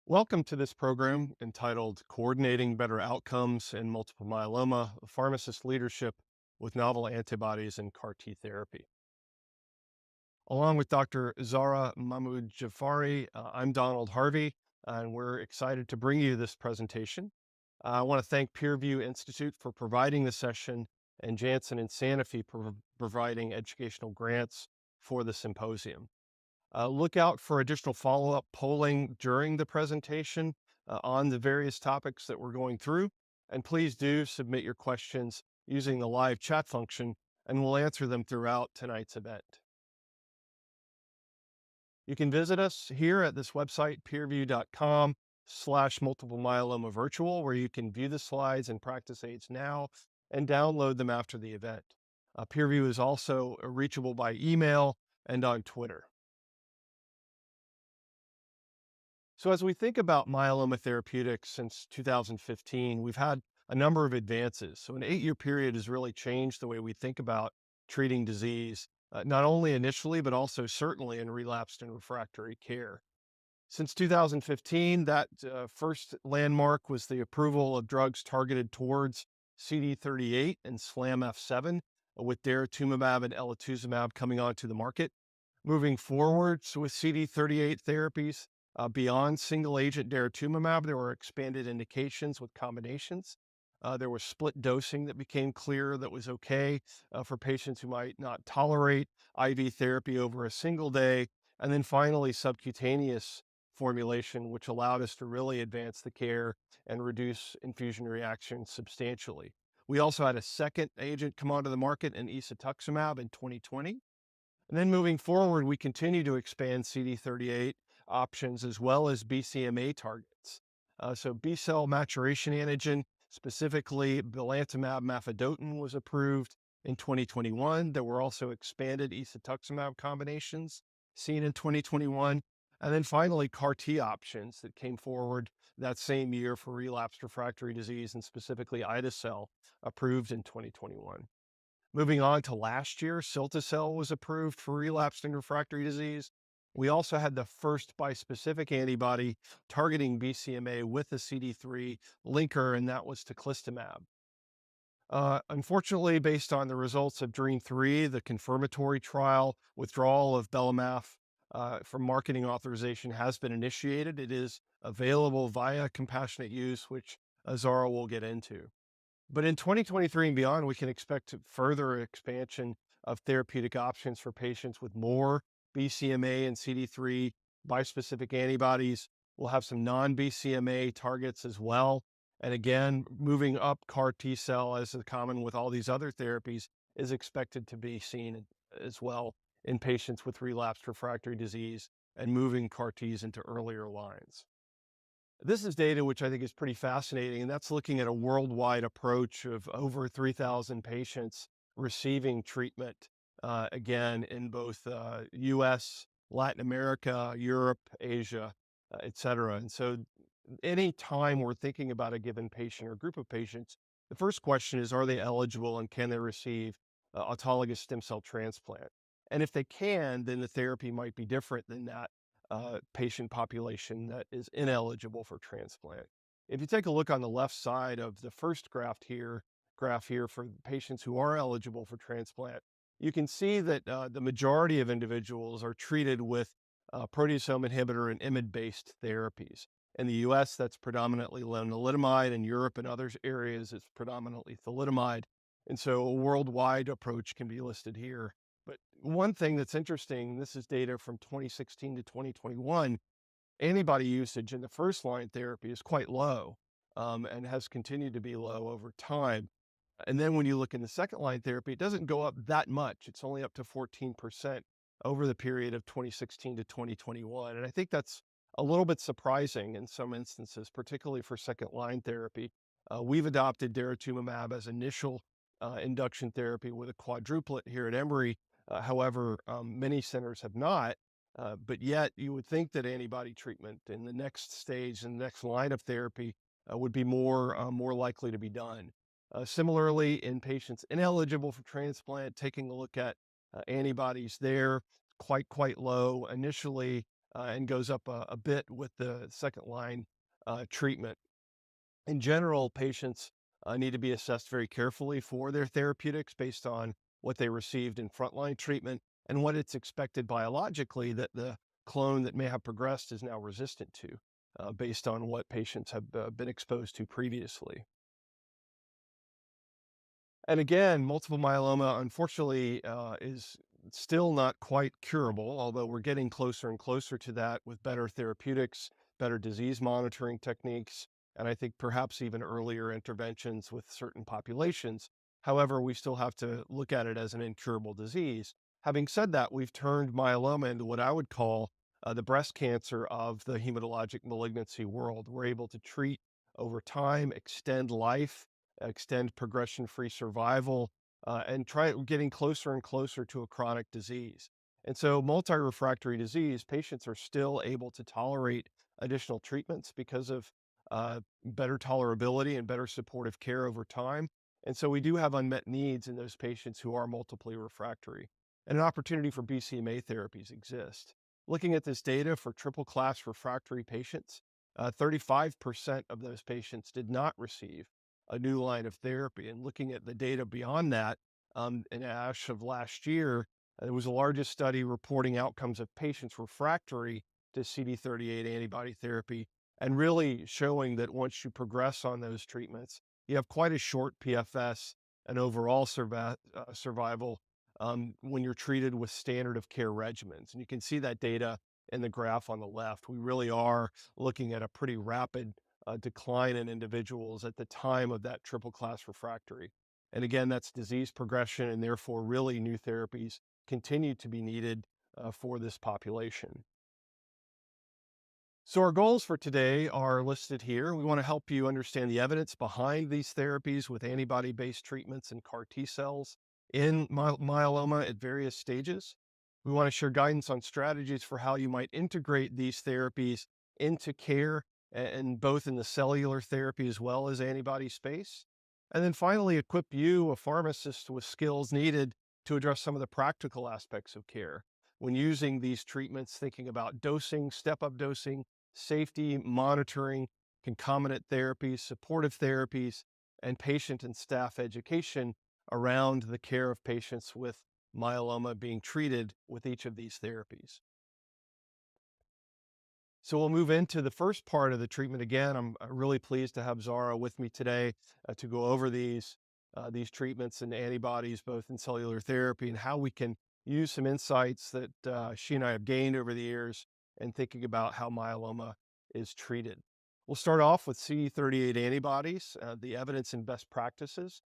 Welcome to this program entitled Coordinating Better Outcomes in Multiple Myeloma, Pharmacist Leadership with Novel Antibodies and CAR T Therapy. Along with Dr. Zahra Mahmoudjafari, I'm Donald Harvey, and we're excited to bring you this presentation. I want to thank Peerview Institute for providing the session and Janssen and Sanofi for providing educational grants for the symposium. Look out for additional follow-up polling during the presentation on the various topics that we're going through. And please do submit your questions using the live chat function, and we'll answer them throughout tonight's event. You can visit us here at this website, peerview.com/multiple myeloma virtual, where you can view the slides and practice aids now and download them after the event. Peerview is also reachable by email and on Twitter. So as we think about myeloma therapeutics since 2015, we've had a number of advances. So an 8-year period has really changed the way we think about treating disease, not only initially, but also certainly in relapsed and refractory care. Since 2015, that first landmark was the approval of drugs targeted towards CD38 and SLAMF7, with daratumumab and elotuzumab coming onto the market. Moving forward with CD38 therapies, beyond single agent daratumumab, there were expanded indications with combinations. There was split dosing that became clear that was okay for patients who might not tolerate IV therapy over a single day. And then finally, subcutaneous formulation, which allowed us to really advance the care and reduce infusion reactions substantially. We also had a second agent come onto the market in isatuximab in 2020. And then moving forward, we continue to expand CD38 options as well as BCMA targets. So B cell maturation antigen, specifically belantamab mafodotin, was approved in 2021. There were also expanded isatuximab combinations seen in 2021. And then finally, CAR T options that came forward that same year for relapsed refractory disease, and specifically ide-cel, approved in 2021. Moving on to last year, cilta-cel was approved for relapsed and refractory disease. We also had the first bispecific antibody targeting BCMA with a CD3 linker, and that was teclistamab. Unfortunately, based on the results of DREAM3, the confirmatory trial, withdrawal of belamaf from marketing authorization has been initiated. It is available via compassionate use, which Zahra will get into. But in 2023 and beyond, we can expect further expansion of therapeutic options for patients with more BCMA and CD3 bispecific antibodies. We'll have some non-BCMA targets as well. And again, moving up CAR T cell, as is common with all these other therapies, is expected to be seen as well in patients with relapsed refractory disease and moving CAR Ts into earlier lines. This is data which I think is pretty fascinating, and that's looking at a worldwide approach of over 3,000 patients receiving treatment, again, in both US, Latin America, Europe, Asia, et cetera. And so any time we're thinking about a given patient or group of patients, the first question is, are they eligible and can they receive autologous stem cell transplant? And if they can, then the therapy might be different than that patient population that is ineligible for transplant. If you take a look on the left side of the first graph here for patients who are eligible for transplant, you can see that the majority of individuals are treated with proteasome inhibitor and IMiD-based therapies. In the US, that's predominantly lenalidomide. In Europe and other areas, it's predominantly thalidomide. And so a worldwide approach can be listed here. But one thing that's interesting, this is data from 2016 to 2021, antibody usage in the first line therapy is quite low and has continued to be low over time. And then when you look in the second line therapy, it doesn't go up that much. It's only up to 14% over the period of 2016 to 2021. And I think that's a little bit surprising in some instances, particularly for second line therapy. We've adopted daratumumab as initial induction therapy with a quadruplet here at Emory. However, many centers have not. But yet you would think that antibody treatment in the next stage and the next line of therapy would be more likely to be done. Similarly, in patients ineligible for transplant, taking a look at antibodies there, quite low. Initially, and goes up a bit with the second line treatment. In general, patients need to be assessed very carefully for their therapeutics based on what they received in frontline treatment and what it's expected biologically that the clone that may have progressed is now resistant to, based on what patients have been exposed to previously. And again, multiple myeloma, unfortunately, is still not quite curable, although we're getting closer and closer to that with better therapeutics, better disease monitoring techniques, and I think perhaps even earlier interventions with certain populations. However, we still have to look at it as an incurable disease. Having said that, we've turned myeloma into what I would call the breast cancer of the hematologic malignancy world. We're able to treat over time, extend life, extend progression-free survival, and try getting closer and closer to a chronic disease. And so multi-refractory disease, patients are still able to tolerate additional treatments because of better tolerability and better supportive care over time. And so we do have unmet needs in those patients who are multiply refractory. And an opportunity for BCMA therapies exists. Looking at this data for triple class refractory patients, 35% of those patients did not receive a new line of therapy. And looking at the data beyond that, in ASH of last year, it was the largest study reporting outcomes of patients refractory to CD38 antibody therapy, and really showing that once you progress on those treatments, you have quite a short PFS and overall survival when you're treated with standard of care regimens. And you can see that data in the graph on the left. We really are looking at a pretty rapid decline in individuals at the time of that triple class refractory. And again, that's disease progression, and therefore, really new therapies continue to be needed for this population. So, our goals for today are listed here. We want to help you understand the evidence behind these therapies with antibody based treatments and CAR T cells in myeloma at various stages. We want to share guidance on strategies for how you might integrate these therapies into care, and both in the cellular therapy as well as antibody space. And then finally, equip you, a pharmacist, with skills needed to address some of the practical aspects of care when using these treatments, thinking about dosing, step up dosing, safety, monitoring, concomitant therapies, supportive therapies, and patient and staff education around the care of patients with myeloma being treated with each of these therapies. So we'll move into the first part of the treatment. Again, I'm really pleased to have Zahra with me today to go over these treatments and antibodies, both in cellular therapy, and how we can use some insights that she and I have gained over the years in thinking about how myeloma is treated. We'll start off with CD38 antibodies, the evidence and best practices.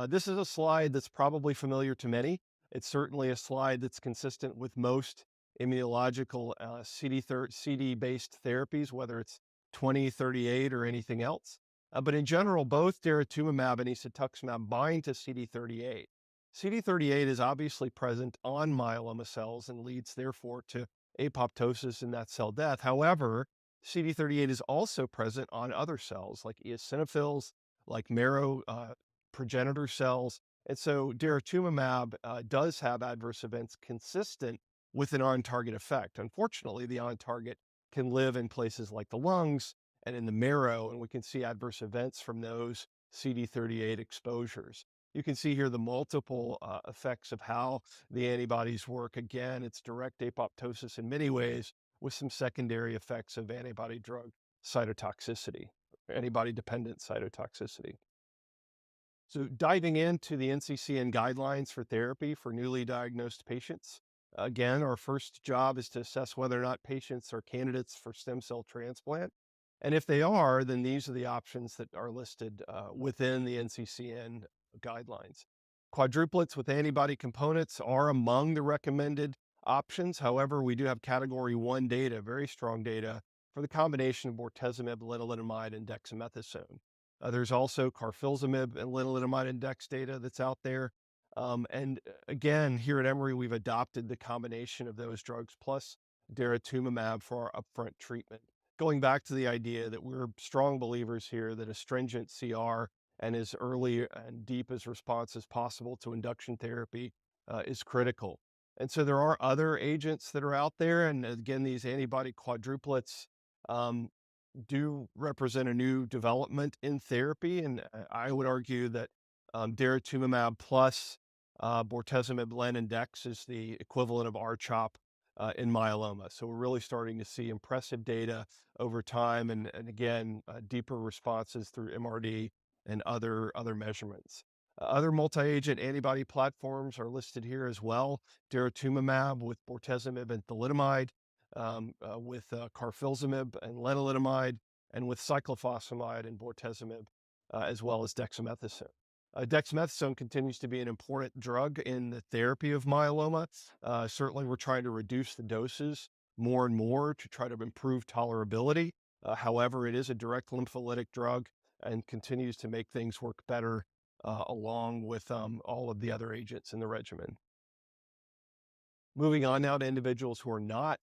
This is a slide that's probably familiar to many. It's certainly a slide that's consistent with most immunological CD-based therapies, whether it's 2038 or anything else. But in general, both daratumumab and isatuximab bind to CD38. CD38 is obviously present on myeloma cells and leads, therefore, to apoptosis and that cell death. However, CD38 is also present on other cells like eosinophils, like marrow progenitor cells. And so daratumumab does have adverse events consistent with an on-target effect. Unfortunately, the on-target can live in places like the lungs and in the marrow, and we can see adverse events from those CD38 exposures. You can see here the multiple effects of how the antibodies work. Again, it's direct apoptosis in many ways with some secondary effects of antibody drug cytotoxicity, antibody-dependent cytotoxicity. So diving into the NCCN guidelines for therapy for newly diagnosed patients. Again, our first job is to assess whether or not patients are candidates for stem cell transplant. And if they are, then these are the options that are listed within the NCCN guidelines. Quadruplets with antibody components are among the recommended options. However, we do have category 1 data, very strong data, for the combination of bortezomib, lenalidomide, and dexamethasone. There's also carfilzomib and lenalidomide index data that's out there. And again, here at Emory, we've adopted the combination of those drugs plus daratumumab for our upfront treatment. Going back to the idea that we're strong believers here that a stringent CR and as early and deep as response as possible to induction therapy is critical. And so there are other agents that are out there. And again, these antibody quadruplets um, do represent a new development in therapy. And I would argue that daratumumab plus bortezomib, len, and dex is the equivalent of R-CHOP in myeloma. So we're really starting to see impressive data over time, and again, deeper responses through MRD and other measurements. Other multi-agent antibody platforms are listed here as well. Daratumumab with bortezomib and thalidomide, with carfilzomib and lenalidomide, and with cyclophosphamide and bortezomib, as well as dexamethasone. Dexamethasone continues to be an important drug in the therapy of myeloma. Certainly, we're trying to reduce the doses more and more to try to improve tolerability. However, it is a direct lympholytic drug and continues to make things work better along with all of the other agents in the regimen. Moving on now to individuals who are not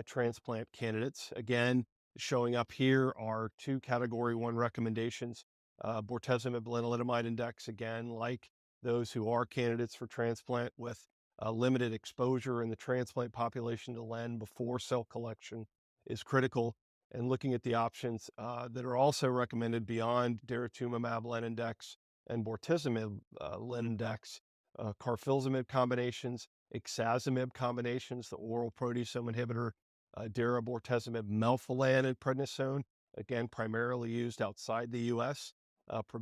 transplant candidates. Again, showing up here are two category 1 recommendations. Bortezomib, lenalidomide index, again, like those who are candidates for transplant with limited exposure in the transplant population to len before cell collection is critical. And looking at the options that are also recommended beyond daratumumab, len index, and bortezomib, len index, carfilzomib combinations, ixazomib combinations, the oral proteasome inhibitor, darabortezomib, melphalan, and prednisone, again, primarily used outside the U.S.,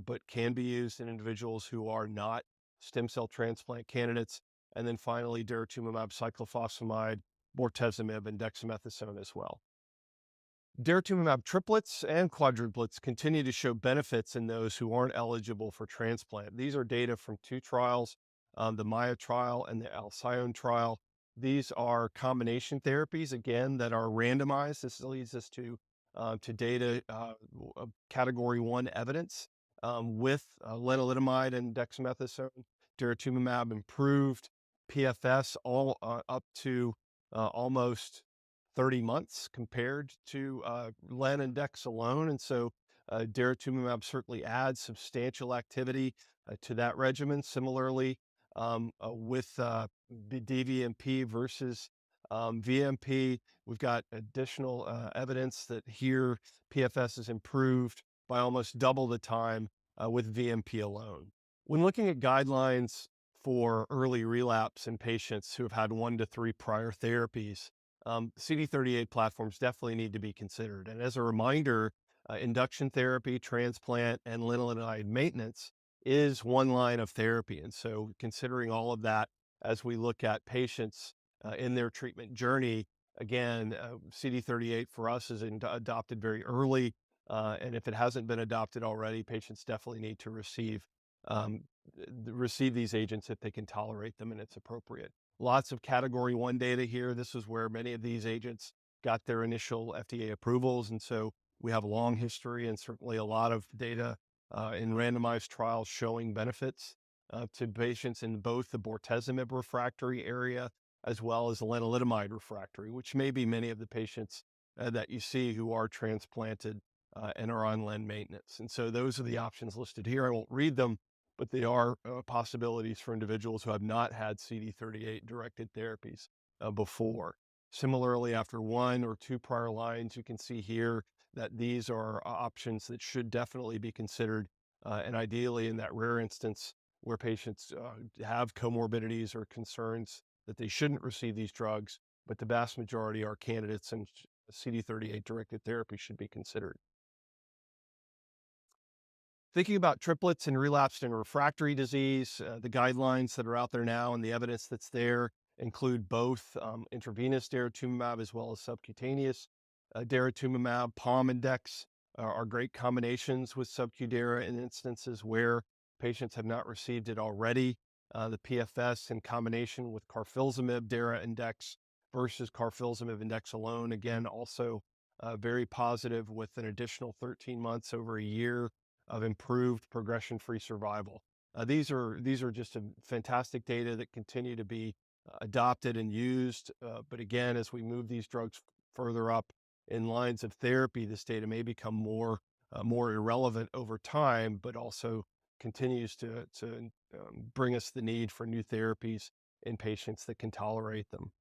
but can be used in individuals who are not stem cell transplant candidates. And then finally, daratumumab, cyclophosphamide, bortezomib, and dexamethasone as well. Daratumumab triplets and quadruplets continue to show benefits in those who aren't eligible for transplant. These are data from two trials, the Maya trial and the Alcyone trial. These are combination therapies, again, that are randomized. This leads us to data category 1 evidence with lenalidomide and dexamethasone. Daratumumab improved PFS all up to almost 30 months compared to len and dex alone. And so daratumumab certainly adds substantial activity to that regimen. Similarly, with DVMP versus VMP, we've got additional evidence that here PFS is improved by almost double the time with VMP alone. When looking at guidelines for early relapse in patients who have had 1 to 3 prior therapies, CD38 platforms definitely need to be considered. And as a reminder, induction therapy, transplant, and lenalidomide maintenance is one line of therapy. And so considering all of that as we look at patients in their treatment journey, again, CD38 for us is adopted very early. And if it hasn't been adopted already, patients definitely need to um, receive these agents if they can tolerate them and it's appropriate. Lots of category 1 data here. This is where many of these agents got their initial FDA approvals. And so we have a long history and certainly a lot of data in randomized trials showing benefits to patients in both the bortezomib refractory area as well as lenalidomide refractory, which may be many of the patients that you see who are transplanted and are on len maintenance. And so those are the options listed here. I won't read them, but they are possibilities for individuals who have not had CD38 directed therapies before. Similarly, after 1 or 2 prior lines, you can see here that these are options that should definitely be considered, and ideally in that rare instance where patients have comorbidities or concerns that they shouldn't receive these drugs, but the vast majority are candidates and CD38 directed therapy should be considered. Thinking about triplets in relapsed and refractory disease, the guidelines that are out there now and the evidence that's there include both intravenous daratumumab as well as subcutaneous daratumumab. POM index are great combinations with subcu in instances where patients have not received it already. The PFS in combination with carfilzomib dara index versus carfilzomib index alone, again, also very positive with an additional 13 months over a year of improved progression-free survival. These are just a fantastic data that continue to be adopted and used. But again, as we move these drugs further up in lines of therapy, this data may become more irrelevant over time, but also continues to bring us the need for new therapies in patients that can tolerate them.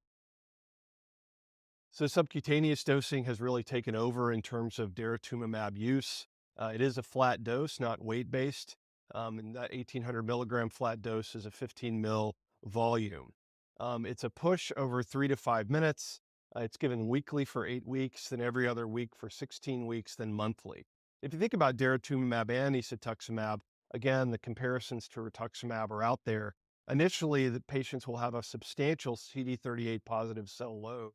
So subcutaneous dosing has really taken over in terms of daratumumab use. It is a flat dose, not weight-based, and that 1,800 milligram flat dose is a 15 mil volume. It's a push over 3 to 5 minutes. It's given weekly for 8 weeks, then every other week for 16 weeks, then monthly. If you think about daratumumab and isatuximab, again, the comparisons to rituximab are out there. Initially, the patients will have a substantial CD38 positive cell load.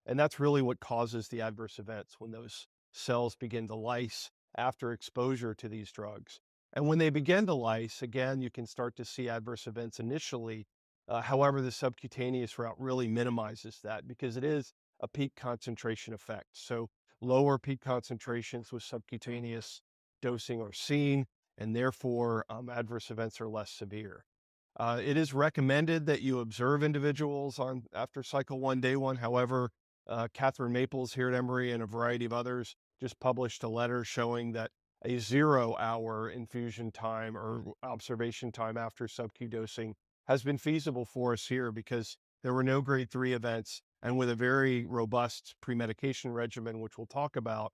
And that's really what causes the adverse events when those cells begin to lyse after exposure to these drugs. And when they begin to lyse, again, you can start to see adverse events initially. However, the subcutaneous route really minimizes that because it is a peak concentration effect. So lower peak concentrations with subcutaneous dosing are seen, and therefore adverse events are less severe. It is recommended that you observe individuals on after cycle one, day one. However, Catherine Maples here at Emory and a variety of others just published a letter showing that a 0 hour infusion time or observation time after sub-Q dosing has been feasible for us here because there were no grade 3 events. And with a very robust pre-medication regimen, which we'll talk about,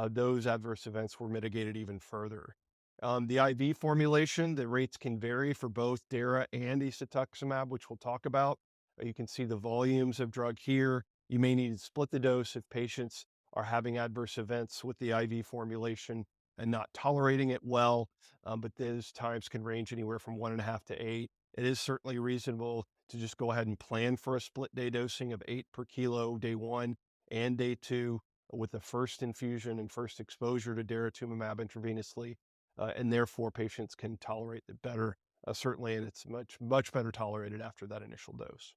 those adverse events were mitigated even further. The IV formulation, the rates can vary for both DARA and isatuximab, which we'll talk about. You can see the volumes of drug here. You may need to split the dose if patients are having adverse events with the IV formulation and not tolerating it well, but those times can range anywhere from 1.5 to 8. It is certainly reasonable to just go ahead and plan for a split day dosing of 8 per kilo day one and day two with the first infusion and first exposure to daratumumab intravenously, and therefore patients can tolerate it better, certainly, and it's much better tolerated after that initial dose.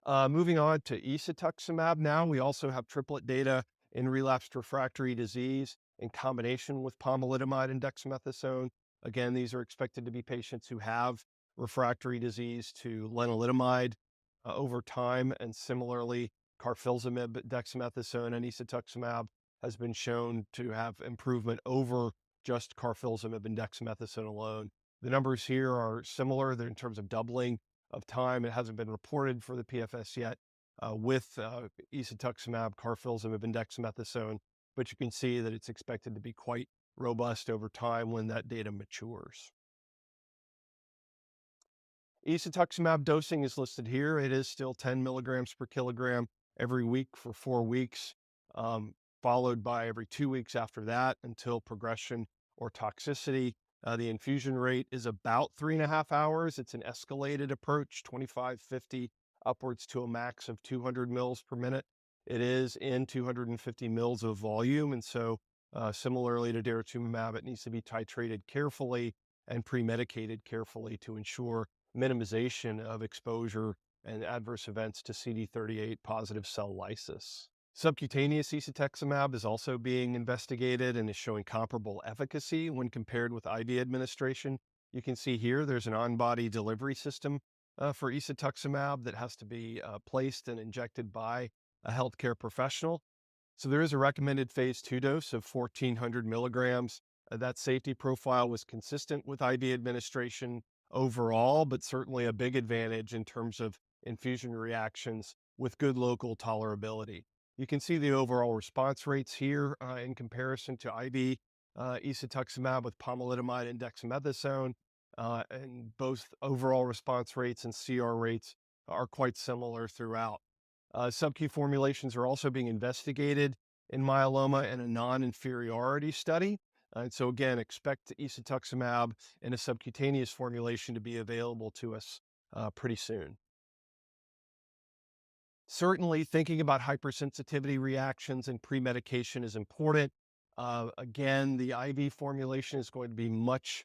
Moving on to isatuximab now, we also have triplet data in relapsed refractory disease in combination with pomalidomide and dexamethasone. Again, these are expected to be patients who have refractory disease to lenalidomide over time, and similarly, carfilzomib, dexamethasone, and isatuximab has been shown to have improvement over just carfilzomib and dexamethasone alone. The numbers here are similar. They're in terms of doubling of time. It hasn't been reported for the PFS yet with isatuximab, carfilzomib, and dexamethasone, but you can see that it's expected to be quite robust over time when that data matures. Isatuximab dosing is listed here. It is still 10 milligrams per kilogram every week for 4 weeks, um, followed by every 2 weeks after that until progression or toxicity. The infusion rate is about 3.5 hours. It's an escalated approach, 25, 50, upwards to a max of 200 mils per minute. It is in 250 mils of volume. And so similarly to daratumumab, it needs to be titrated carefully and pre-medicated carefully to ensure minimization of exposure and adverse events to CD38 positive cell lysis. Subcutaneous isatuximab is also being investigated and is showing comparable efficacy when compared with IV administration. You can see here there's an on-body delivery system for isatuximab that has to be placed and injected by a healthcare professional. So there is a recommended phase 2 dose of 1,400 milligrams. That safety profile was consistent with IV administration overall, but certainly a big advantage in terms of infusion reactions with good local tolerability. You can see the overall response rates here in comparison to IV isatuximab with pomalidomide and dexamethasone, and both overall response rates and CR rates are quite similar throughout. Sub-Q formulations are also being investigated in myeloma in a non-inferiority study. And so again, expect isatuximab in a subcutaneous formulation to be available to us pretty soon. Certainly, thinking about hypersensitivity reactions and pre-medication is important. Again, the IV formulation is going to be much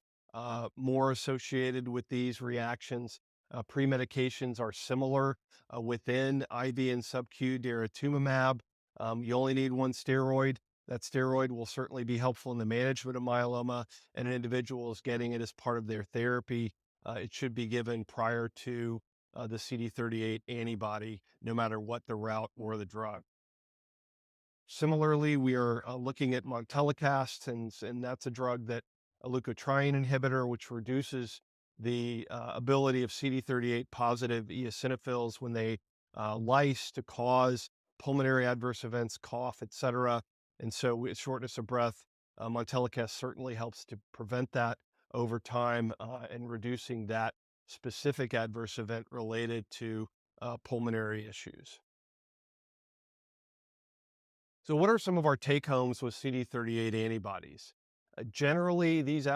more associated with these reactions. Pre-medications are similar within IV and sub-Q daratumumab. You only need one steroid. That steroid will certainly be helpful in the management of myeloma, and an individual is getting it as part of their therapy. It should be given prior to the CD38 antibody, no matter what the route or the drug. Similarly, we are looking at montelukast, and that's a drug that a leukotriene inhibitor, which reduces the ability of CD38 positive eosinophils when they lyse to cause pulmonary adverse events, cough, etc. And so, with shortness of breath, Montelukast certainly helps to prevent that over time and reducing that specific adverse event related to pulmonary issues. So, what are some of our take homes with CD38 antibodies? Generally, these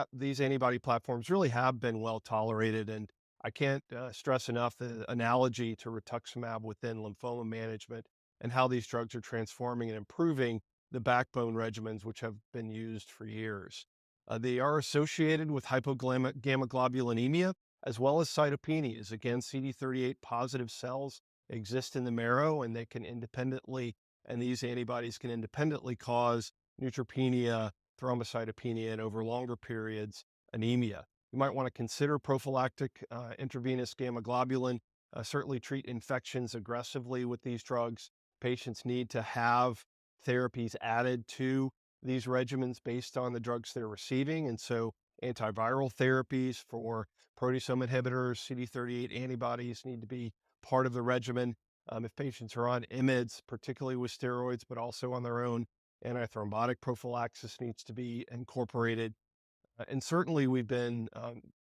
antibody platforms really have been well tolerated, and I can't stress enough the analogy to rituximab within lymphoma management and how these drugs are transforming and improving the backbone regimens which have been used for years. They are associated with hypogammaglobulinemia as well as cytopenias. Again, CD38 positive cells exist in the marrow, and they can independently and these antibodies can independently cause neutropenia, thrombocytopenia, and over longer periods, anemia. You might want to consider prophylactic intravenous gamma globulin. Certainly treat infections aggressively with these drugs. Patients need to have therapies added to these regimens based on the drugs they're receiving. And so antiviral therapies for proteasome inhibitors, CD38 antibodies need to be part of the regimen. If patients are on IMiDs, particularly with steroids, but also on their own, antithrombotic prophylaxis needs to be incorporated. And certainly, we've been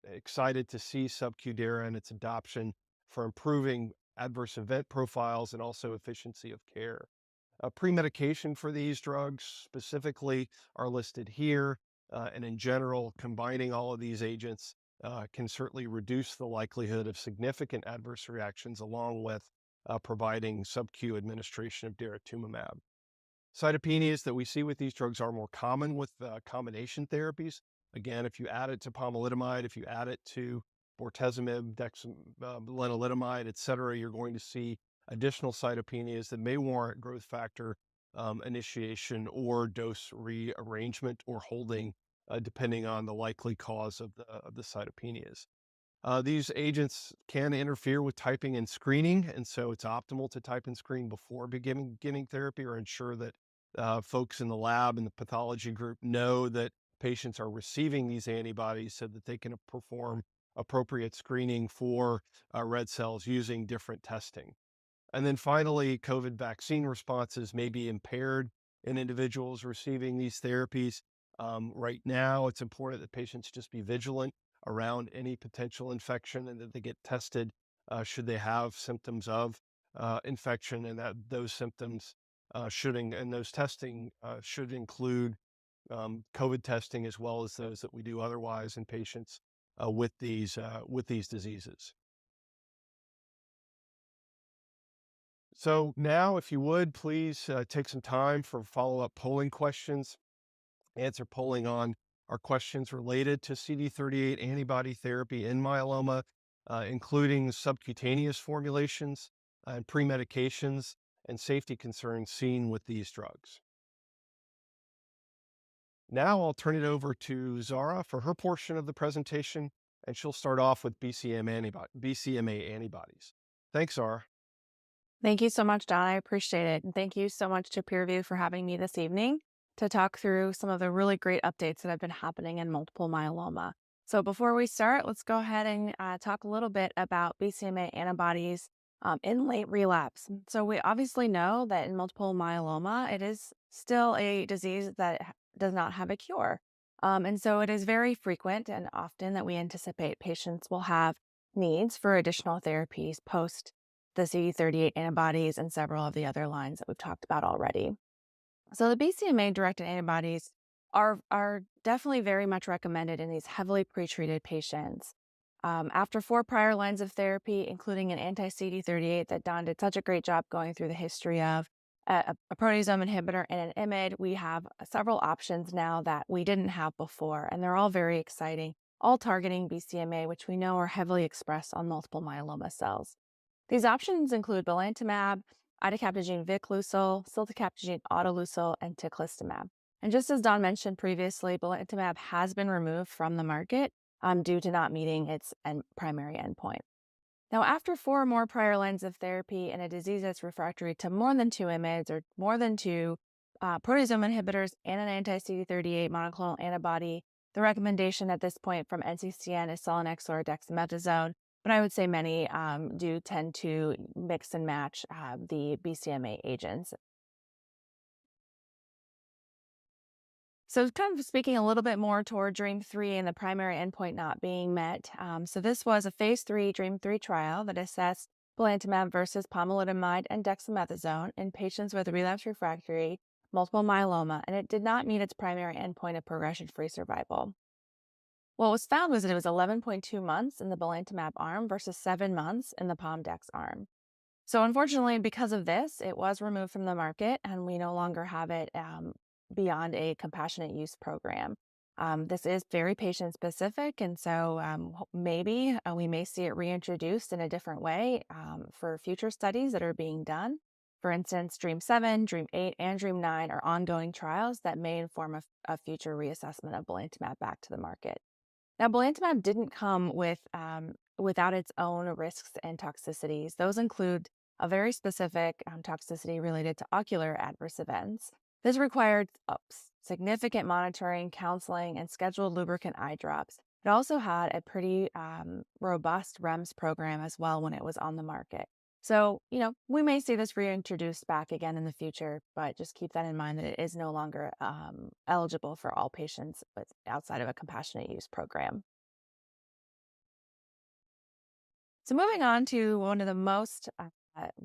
excited to see subQ and its adoption for improving adverse event profiles and also efficiency of care. Pre-medication for these drugs specifically are listed here, and in general, combining all of these agents can certainly reduce the likelihood of significant adverse reactions along with providing subQ administration of daratumumab. Cytopenias that we see with these drugs are more common with combination therapies. Again, if you add it to pomalidomide, if you add it to bortezomib, lenalidomide, et cetera, you're going to see additional cytopenias that may warrant growth factor initiation or dose rearrangement or holding, depending on the likely cause of the cytopenias. These agents can interfere with typing and screening, and so it's optimal to type and screen before beginning therapy or ensure that folks in the lab and the pathology group know that patients are receiving these antibodies so that they can perform appropriate screening for red cells using different testing. And then finally, COVID vaccine responses may be impaired in individuals receiving these therapies. Right now, it's important that patients just be vigilant around any potential infection and that they get tested should they have symptoms of infection, and that those symptoms and those testing should include COVID testing as well as those that we do otherwise in patients with these diseases. So now, if you would, please take some time for follow-up polling questions. Answer polling on our questions related to CD38 antibody therapy in myeloma, including subcutaneous formulations and pre-medications and safety concerns seen with these drugs. Now I'll turn it over to Zahra for her portion of the presentation, and she'll start off with BCMA antibodies. Thanks, Zahra. Thank you so much, Don. I appreciate it. And thank you so much to PeerView for having me this evening to talk through some of the really great updates that have been happening in multiple myeloma. So before we start, let's go ahead and talk a little bit about BCMA antibodies in late relapse. So we obviously know that in multiple myeloma, it is still a disease that does not have a cure. And so it is very frequent and often that we anticipate patients will have needs for additional therapies post the CD38 antibodies and several of the other lines that we've talked about already. So the BCMA-directed antibodies are definitely very much recommended in these heavily pretreated patients. After 4 prior lines of therapy, including an anti-CD38 that Don did such a great job going through the history of, a proteasome inhibitor, and an IMiD, we have several options now that we didn't have before, and they're all very exciting, all targeting BCMA, which we know are heavily expressed on multiple myeloma cells. These options include belantamab, idacaptogene vicleucel, ciltacabtagene autoleucel, and teclistamab. And just as Don mentioned previously, belantamab has been removed from the market due to not meeting its primary endpoint. Now, after 4 or more prior lines of therapy in a disease that's refractory to more than 2 IMiDs or more than 2 proteasome inhibitors and an anti-CD38 monoclonal antibody, The recommendation at this point from NCCN is selinexor or dexamethasone, but I would say many do tend to mix and match the BCMA agents. So, kind of speaking a little bit more toward Dream 3 and the primary endpoint not being met. So, this was a phase 3 Dream 3 trial that assessed belantamab versus pomalidomide and dexamethasone in patients with relapse refractory multiple myeloma, and it did not meet its primary endpoint of progression free survival. What was found was that it was 11.2 months in the belantamab arm versus 7 months in the PomDex arm. So, unfortunately, because of this, it was removed from the market and we no longer have it beyond a compassionate use program. This is very patient specific, and so maybe we may see it reintroduced in a different way for future studies that are being done. For instance, Dream 7, Dream 8, and Dream 9 are ongoing trials that may inform a future reassessment of belantamab back to the market. Now, belantamab didn't come without its own risks and toxicities. Those include a very specific toxicity related to ocular adverse events. This required significant monitoring, counseling, and scheduled lubricant eye drops. It also had a pretty robust REMS program as well when it was on the market. So, we may see this reintroduced back again in the future, but just keep that in mind that it is no longer eligible for all patients outside of a compassionate use program. So, moving on to one of the most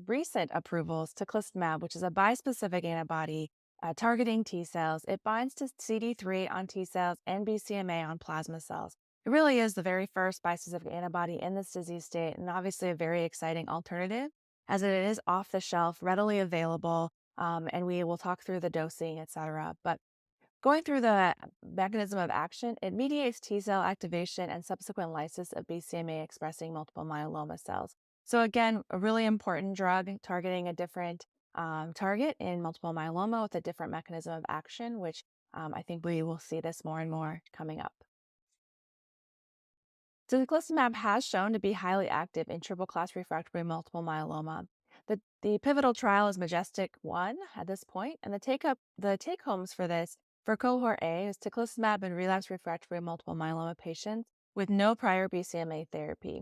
recent approvals, teclistamab, which is a bispecific antibody targeting T cells. It binds to CD3 on T cells and BCMA on plasma cells. It really is the very first bispecific antibody in this disease state, and obviously a very exciting alternative as it is off the shelf, readily available, and we will talk through the dosing, et cetera. But going through the mechanism of action, it mediates T cell activation and subsequent lysis of BCMA expressing multiple myeloma cells. So, again, a really important drug targeting a different target in multiple myeloma with a different mechanism of action, which I think we will see this more and more coming up. So teclistamab has shown to be highly active in triple-class refractory multiple myeloma. The pivotal trial is Majestic 1 at this point, and the take-homes for this for cohort A is teclistamab in relapsed refractory multiple myeloma patients with no prior BCMA therapy.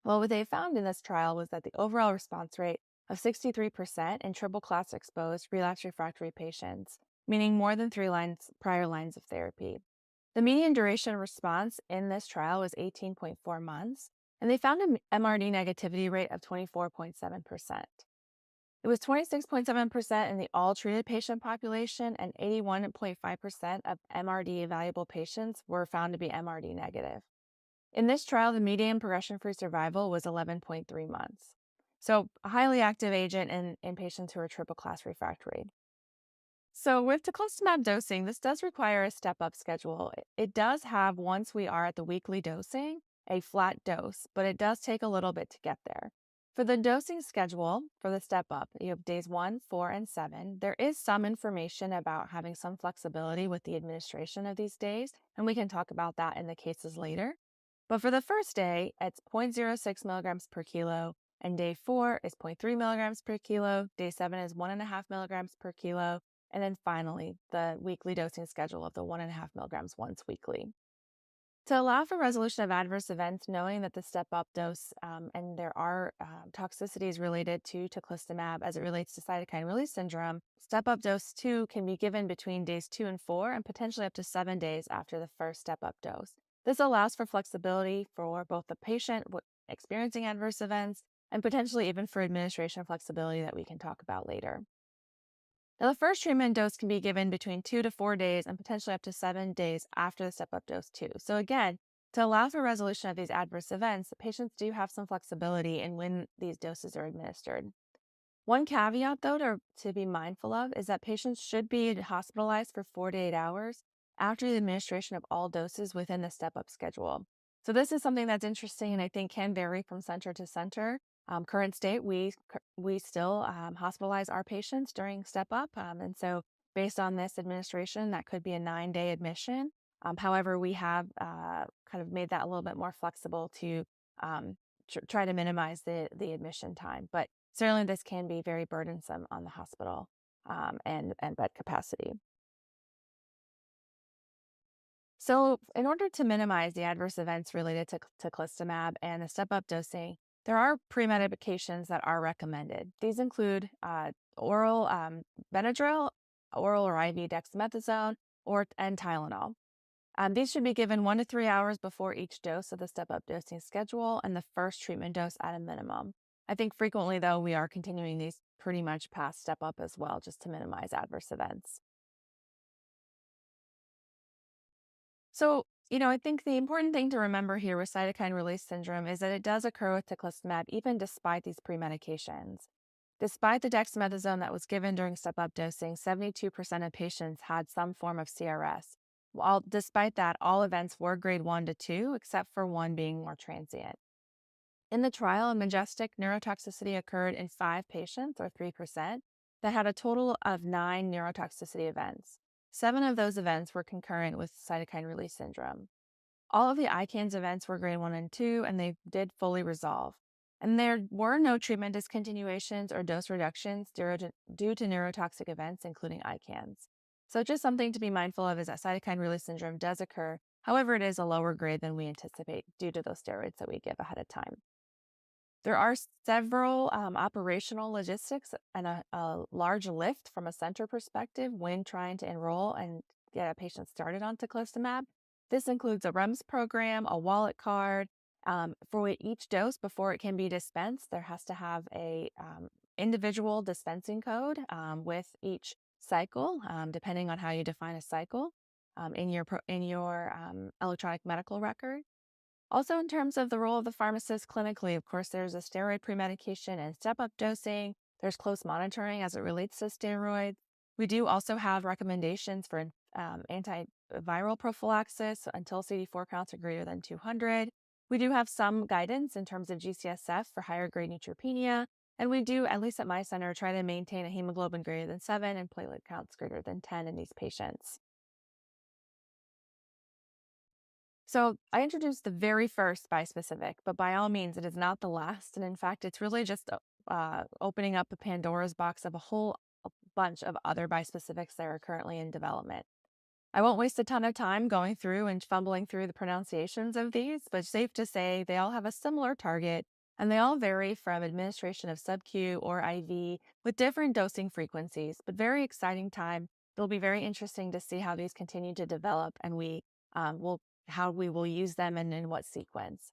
Well, what they found in this trial was that the overall response rate of 63% in triple-class exposed relapsed refractory patients, meaning more than prior lines of therapy. The median duration response in this trial was 18.4 months, and they found an MRD negativity rate of 24.7%. It was 26.7% in the all treated patient population, and 81.5% of MRD evaluable patients were found to be MRD negative. In this trial, the median progression free survival was 11.3 months. So, a highly active agent in patients who are triple class refractory. So with teclistamab dosing, this does require a step-up schedule. It does have, once we are at the weekly dosing, a flat dose, but it does take a little bit to get there. For the dosing schedule for the step-up, you have days 1, 4, and 7. There is some information about having some flexibility with the administration of these days, and we can talk about that in the cases later. But for the first day, it's 0.06 milligrams per kilo, and day 4 is 0.3 milligrams per kilo, day 7 is 1.5 milligrams per kilo, and then finally, the weekly dosing schedule of the 1.5 milligrams once weekly. To allow for resolution of adverse events, knowing that the step-up dose and there are toxicities related to teclistamab as it relates to cytokine release syndrome, step-up dose 2 can be given between days 2 and 4 and potentially up to 7 days after the first step-up dose. This allows for flexibility for both the patient experiencing adverse events and potentially even for administration flexibility that we can talk about later. Now, the first treatment dose can be given between 2 to 4 days and potentially up to 7 days after the step-up dose 2. So again, to allow for resolution of these adverse events, the patients do have some flexibility in when these doses are administered. One caveat, though, to be mindful of is that patients should be hospitalized for 4 to 8 hours after the administration of all doses within the step-up schedule. So this is something that's interesting and I think can vary from center to center. Current state, we still hospitalize our patients during step-up, and so based on this administration, that could be a 9-day admission. However, we have kind of made that a little bit more flexible to try to minimize the admission time. But certainly this can be very burdensome on the hospital and bed capacity. So, in order to minimize the adverse events related to teclistamab and the step up dosing, there are pre medications that are recommended. These include oral Benadryl, oral or IV dexamethasone, and Tylenol. These should be given 1 to 3 hours before each dose of the step up dosing schedule and the first treatment dose at a minimum. I think frequently, though, we are continuing these pretty much past step up as well, just to minimize adverse events. So, I think the important thing to remember here with cytokine release syndrome is that it does occur with teclistamab even despite these pre-medications. Despite the dexamethasone that was given during step-up dosing, 72% of patients had some form of CRS. While despite that, all events were grade 1 to 2, except for one being more transient. In the trial, Majestic neurotoxicity occurred in 5 patients, or 3%, that had a total of 9 neurotoxicity events. 7 of those events were concurrent with cytokine release syndrome. All of the ICANS events were grade 1 and 2, and they did fully resolve. And there were no treatment discontinuations or dose reductions due to neurotoxic events, including ICANS. So, just something to be mindful of is that cytokine release syndrome does occur. However, it is a lower grade than we anticipate due to those steroids that we give ahead of time. There are several operational logistics and a large lift from a center perspective when trying to enroll and get a patient started on teclistamab. This includes a REMS program, a wallet card. For each dose before it can be dispensed, there has to have a individual dispensing code with each cycle, depending on how you define a cycle in your electronic medical record. Also, in terms of the role of the pharmacist clinically, of course, there's a steroid premedication and step up dosing. There's close monitoring as it relates to steroids. We do also have recommendations for antiviral prophylaxis until CD4 counts are greater than 200. We do have some guidance in terms of GCSF for higher grade neutropenia. And we do, at least at my center, try to maintain a hemoglobin greater than 7 and platelet counts greater than 10 in these patients. So I introduced the very first bispecific, but by all means, it is not the last. And in fact, it's really just opening up a Pandora's box of a whole bunch of other bispecifics that are currently in development. I won't waste a ton of time going through and fumbling through the pronunciations of these, but safe to say they all have a similar target and they all vary from administration of sub-Q or IV with different dosing frequencies, but very exciting time. It'll be very interesting to see how these continue to develop and will how we will use them and in what sequence.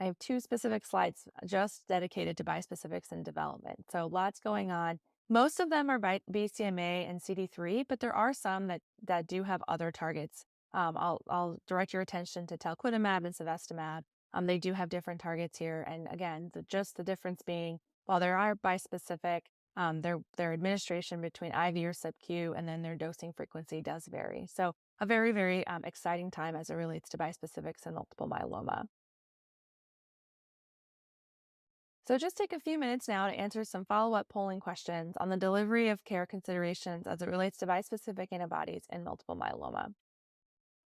I have two specific slides just dedicated to bispecifics in development. So lots going on. Most of them are by BCMA and CD3, but there are some that do have other targets. I'll direct your attention to talquetamab and cevestamab. They do have different targets here, and again, just the difference being while there are bispecific, their administration between IV or sub-Q, and then their dosing frequency does vary. So a very, very exciting time as it relates to bispecifics and multiple myeloma. So just take a few minutes now to answer some follow-up polling questions on the delivery of care considerations as it relates to bispecific antibodies in multiple myeloma.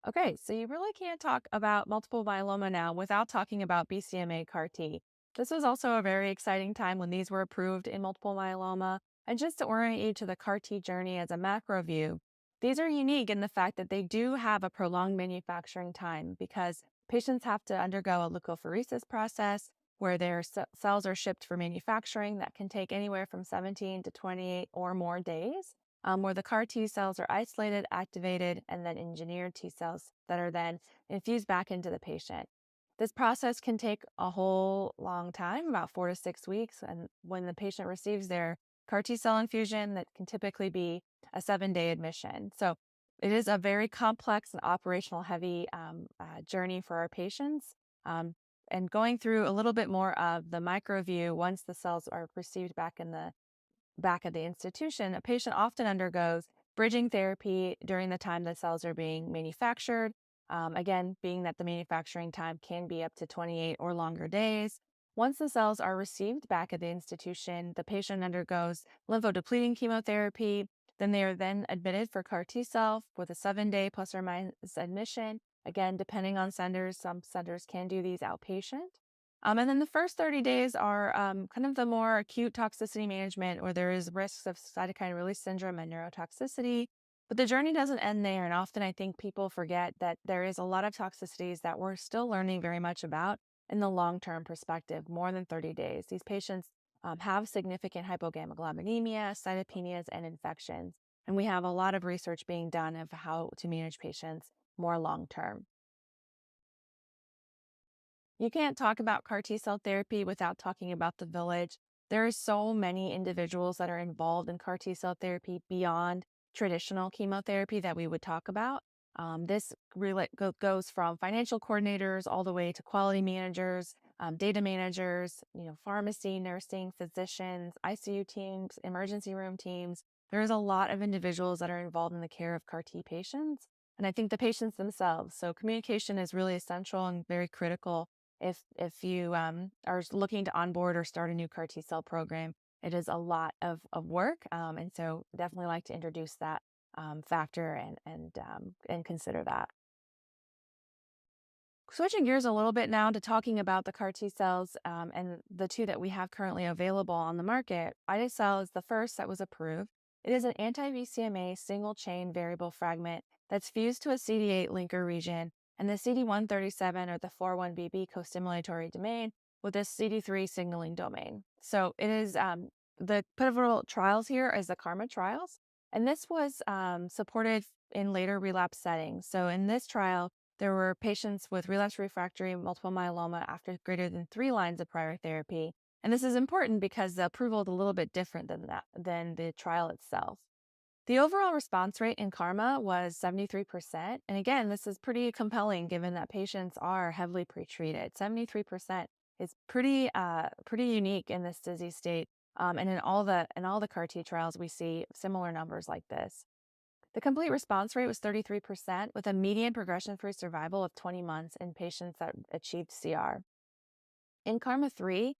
Okay, so you really can't talk about multiple myeloma now without talking about BCMA CAR T. This was also a very exciting time when these were approved in multiple myeloma. And just to orient you to the CAR T journey as a macro view, these are unique in the fact that they do have a prolonged manufacturing time because patients have to undergo a leukapheresis process where their cells are shipped for manufacturing that can take anywhere from 17 to 28 or more days where the CAR T cells are isolated, activated, and then engineered T cells that are then infused back into the patient. This process can take a whole long time, about 4 to 6 weeks. And when the patient receives their CAR T cell infusion, that can typically be a 7-day admission. So it is a very complex and operational heavy journey for our patients. And going through a little bit more of the micro view, once the cells are received back at the institution, a patient often undergoes bridging therapy during the time the cells are being manufactured. Again, being that the manufacturing time can be up to 28 or longer days. Once the cells are received back at the institution, the patient undergoes lymphodepleting chemotherapy. Then they are then admitted for CAR T cell with a 7-day plus or minus admission. Again, depending on centers, some centers can do these outpatient. And then the first 30 days are kind of the more acute toxicity management where there is risks of cytokine release syndrome and neurotoxicity. But the journey doesn't end there. And often I think people forget that there is a lot of toxicities that we're still learning very much about in the long term perspective, more than 30 days. These patients have significant hypogammaglobulinemia, cytopenias, and infections. And we have a lot of research being done of how to manage patients more long term. You can't talk about CAR T cell therapy without talking about the village. There are so many individuals that are involved in CAR T cell therapy beyond traditional chemotherapy that we would talk about. This really goes from financial coordinators all the way to quality managers, data managers, pharmacy, nursing, physicians, ICU teams, emergency room teams. There's a lot of individuals that are involved in the care of CAR T patients, and I think the patients themselves. So communication is really essential and very critical if you are looking to onboard or start a new CAR T cell program. It is a lot of work, and so definitely like to introduce that factor and consider that. Switching gears a little bit now to talking about the CAR T cells and the two that we have currently available on the market. Ide-cel is the first that was approved. It is an anti-BCMA single chain variable fragment that's fused to a CD8 linker region and the CD137 or the 41BB co-stimulatory domain with a CD3 signaling domain. So it is the pivotal trials here is the KarMMa trials, and this was supported in later relapse settings. So in this trial, there were patients with relapsed refractory multiple myeloma after greater than 3 lines of prior therapy. And this is important because the approval is a little bit different than the trial itself. The overall response rate in KarMMa was 73%. And again, this is pretty compelling given that patients are heavily pretreated. 73% is pretty unique in this disease state. And in all the CAR T trials, we see similar numbers like this. The complete response rate was 33%, with a median progression-free survival of 20 months in patients that achieved CR. In KarMMa 3,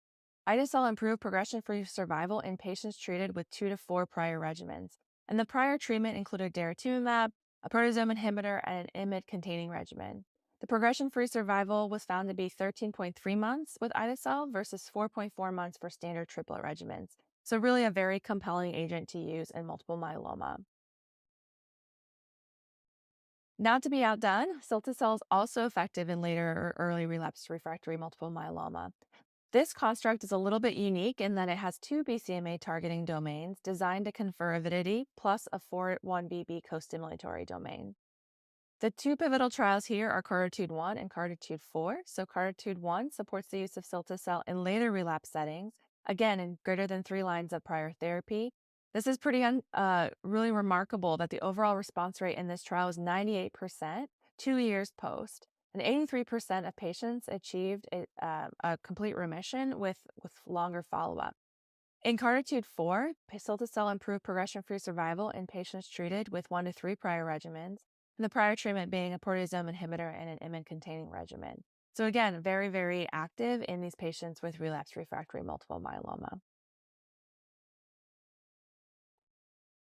ide-cel improved progression-free survival in patients treated with 2 to 4 prior regimens. And the prior treatment included daratumumab, a proteasome inhibitor, and an IMiD-containing regimen. The progression-free survival was found to be 13.3 months with ide-cel versus 4.4 months for standard triplet regimens. So really a very compelling agent to use in multiple myeloma. Not to be outdone, cilta-cel is also effective in later or early relapsed refractory multiple myeloma. This construct is a little bit unique in that it has 2 BCMA targeting domains designed to confer avidity plus a 41BB co-stimulatory domain. The 2 pivotal trials here are CARTITUDE-1 and CARTITUDE-4. So CARTITUDE-1 supports the use of cilta-cel in later relapse settings, again in greater than 3 lines of prior therapy. This is really remarkable that the overall response rate in this trial is 98%, 2 years post, and 83% of patients achieved a complete remission with longer follow-up. In CARTITUDE-4, cilta-cel improved progression-free survival in patients treated with 1 to 3 prior regimens, and the prior treatment being a proteasome inhibitor and an IMiD-containing regimen. So again, very, very active in these patients with relapsed refractory multiple myeloma.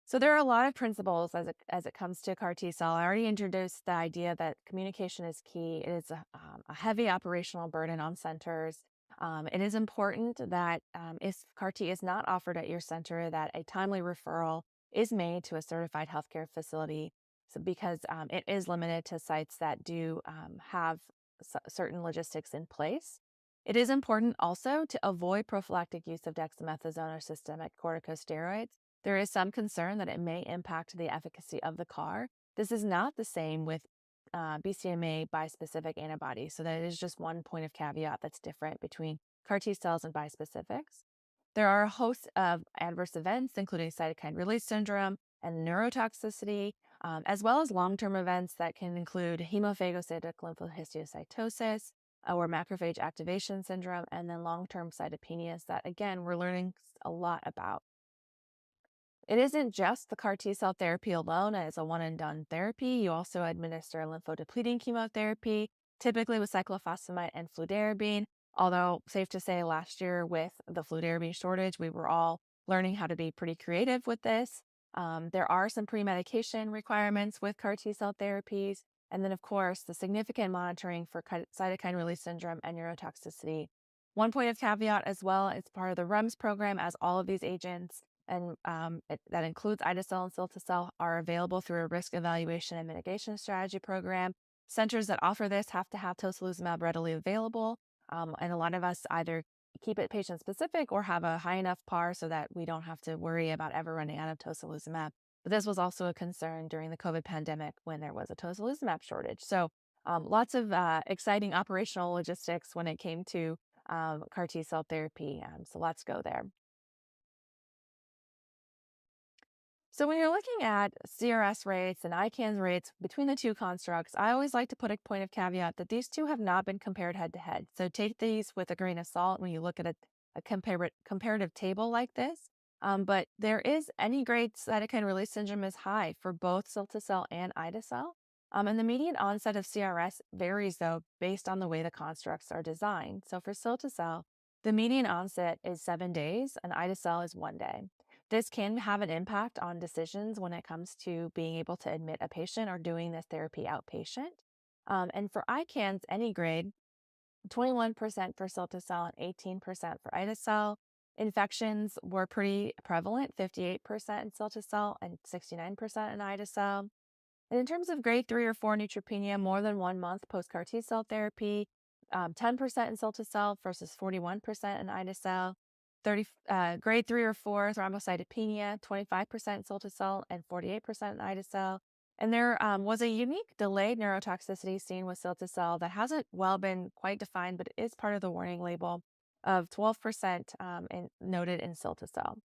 So there are a lot of principles as it comes to CAR T cell. I already introduced the idea that communication is key. It is a heavy operational burden on centers. It is important that if CAR T is not offered at your center, that a timely referral is made to a certified healthcare facility. So because it is limited to sites that do have certain logistics in place. It is important also to avoid prophylactic use of dexamethasone or systemic corticosteroids. There is some concern that it may impact the efficacy of the CAR. This is not the same with BCMA bispecific antibodies, so that is just one point of caveat that's different between CAR T cells and bispecifics. There are a host of adverse events, including cytokine release syndrome and neurotoxicity, as well as long-term events that can include hemophagocytic lymphohistiocytosis or macrophage activation syndrome, and then long-term cytopenias that, again, we're learning a lot about. It isn't just the CAR T cell therapy alone as a one and done therapy. You also administer lymphodepleting chemotherapy, typically with cyclophosphamide and fludarabine. Although, safe to say, last year with the fludarabine shortage, we were all learning how to be pretty creative with this. There are some pre-medication requirements with CAR T cell therapies. And then, of course, the significant monitoring for cytokine release syndrome and neurotoxicity. One point of caveat as well, as part of the REMS program, as all of these agents and that includes ide-cel and cilta-cel, are available through a risk evaluation and mitigation strategy program. Centers that offer this have to have tocilizumab readily available, and a lot of us either keep it patient specific or have a high enough par so that we don't have to worry about ever running out of tocilizumab. But this was also a concern during the COVID pandemic when there was a tocilizumab shortage. So lots of exciting operational logistics when it came to CAR T cell therapy. So let's go there. So when you're looking at CRS rates and ICANS rates between the two constructs, I always like to put a point of caveat that these two have not been compared head to head. So take these with a grain of salt when you look at a comparative table like this. But there is any grade cytokine release syndrome is high for both cilta-cel and ide-cel. And the median onset of CRS varies though based on the way the constructs are designed. So for cilta-cel, the median onset is 7 days and ide-cel is 1 day. This can have an impact on decisions when it comes to being able to admit a patient or doing this therapy outpatient. And for ICANS, any grade, 21% for cilta-cel and 18% for ide-cel. Infections were pretty prevalent, 58% in cilta-cel and 69% in ide-cel. And in terms of grade 3 or 4 neutropenia, more than 1 month post CAR T cell therapy, 10% in cilta-cel versus 41% in ide-cel. Grade 3 or 4 thrombocytopenia, 25% in cilta-cel and 48% in ide-cel. And there was a unique delayed neurotoxicity seen with cilta-cel that hasn't well been quite defined, but it is part of the warning label of 12% noted in cilta-cel.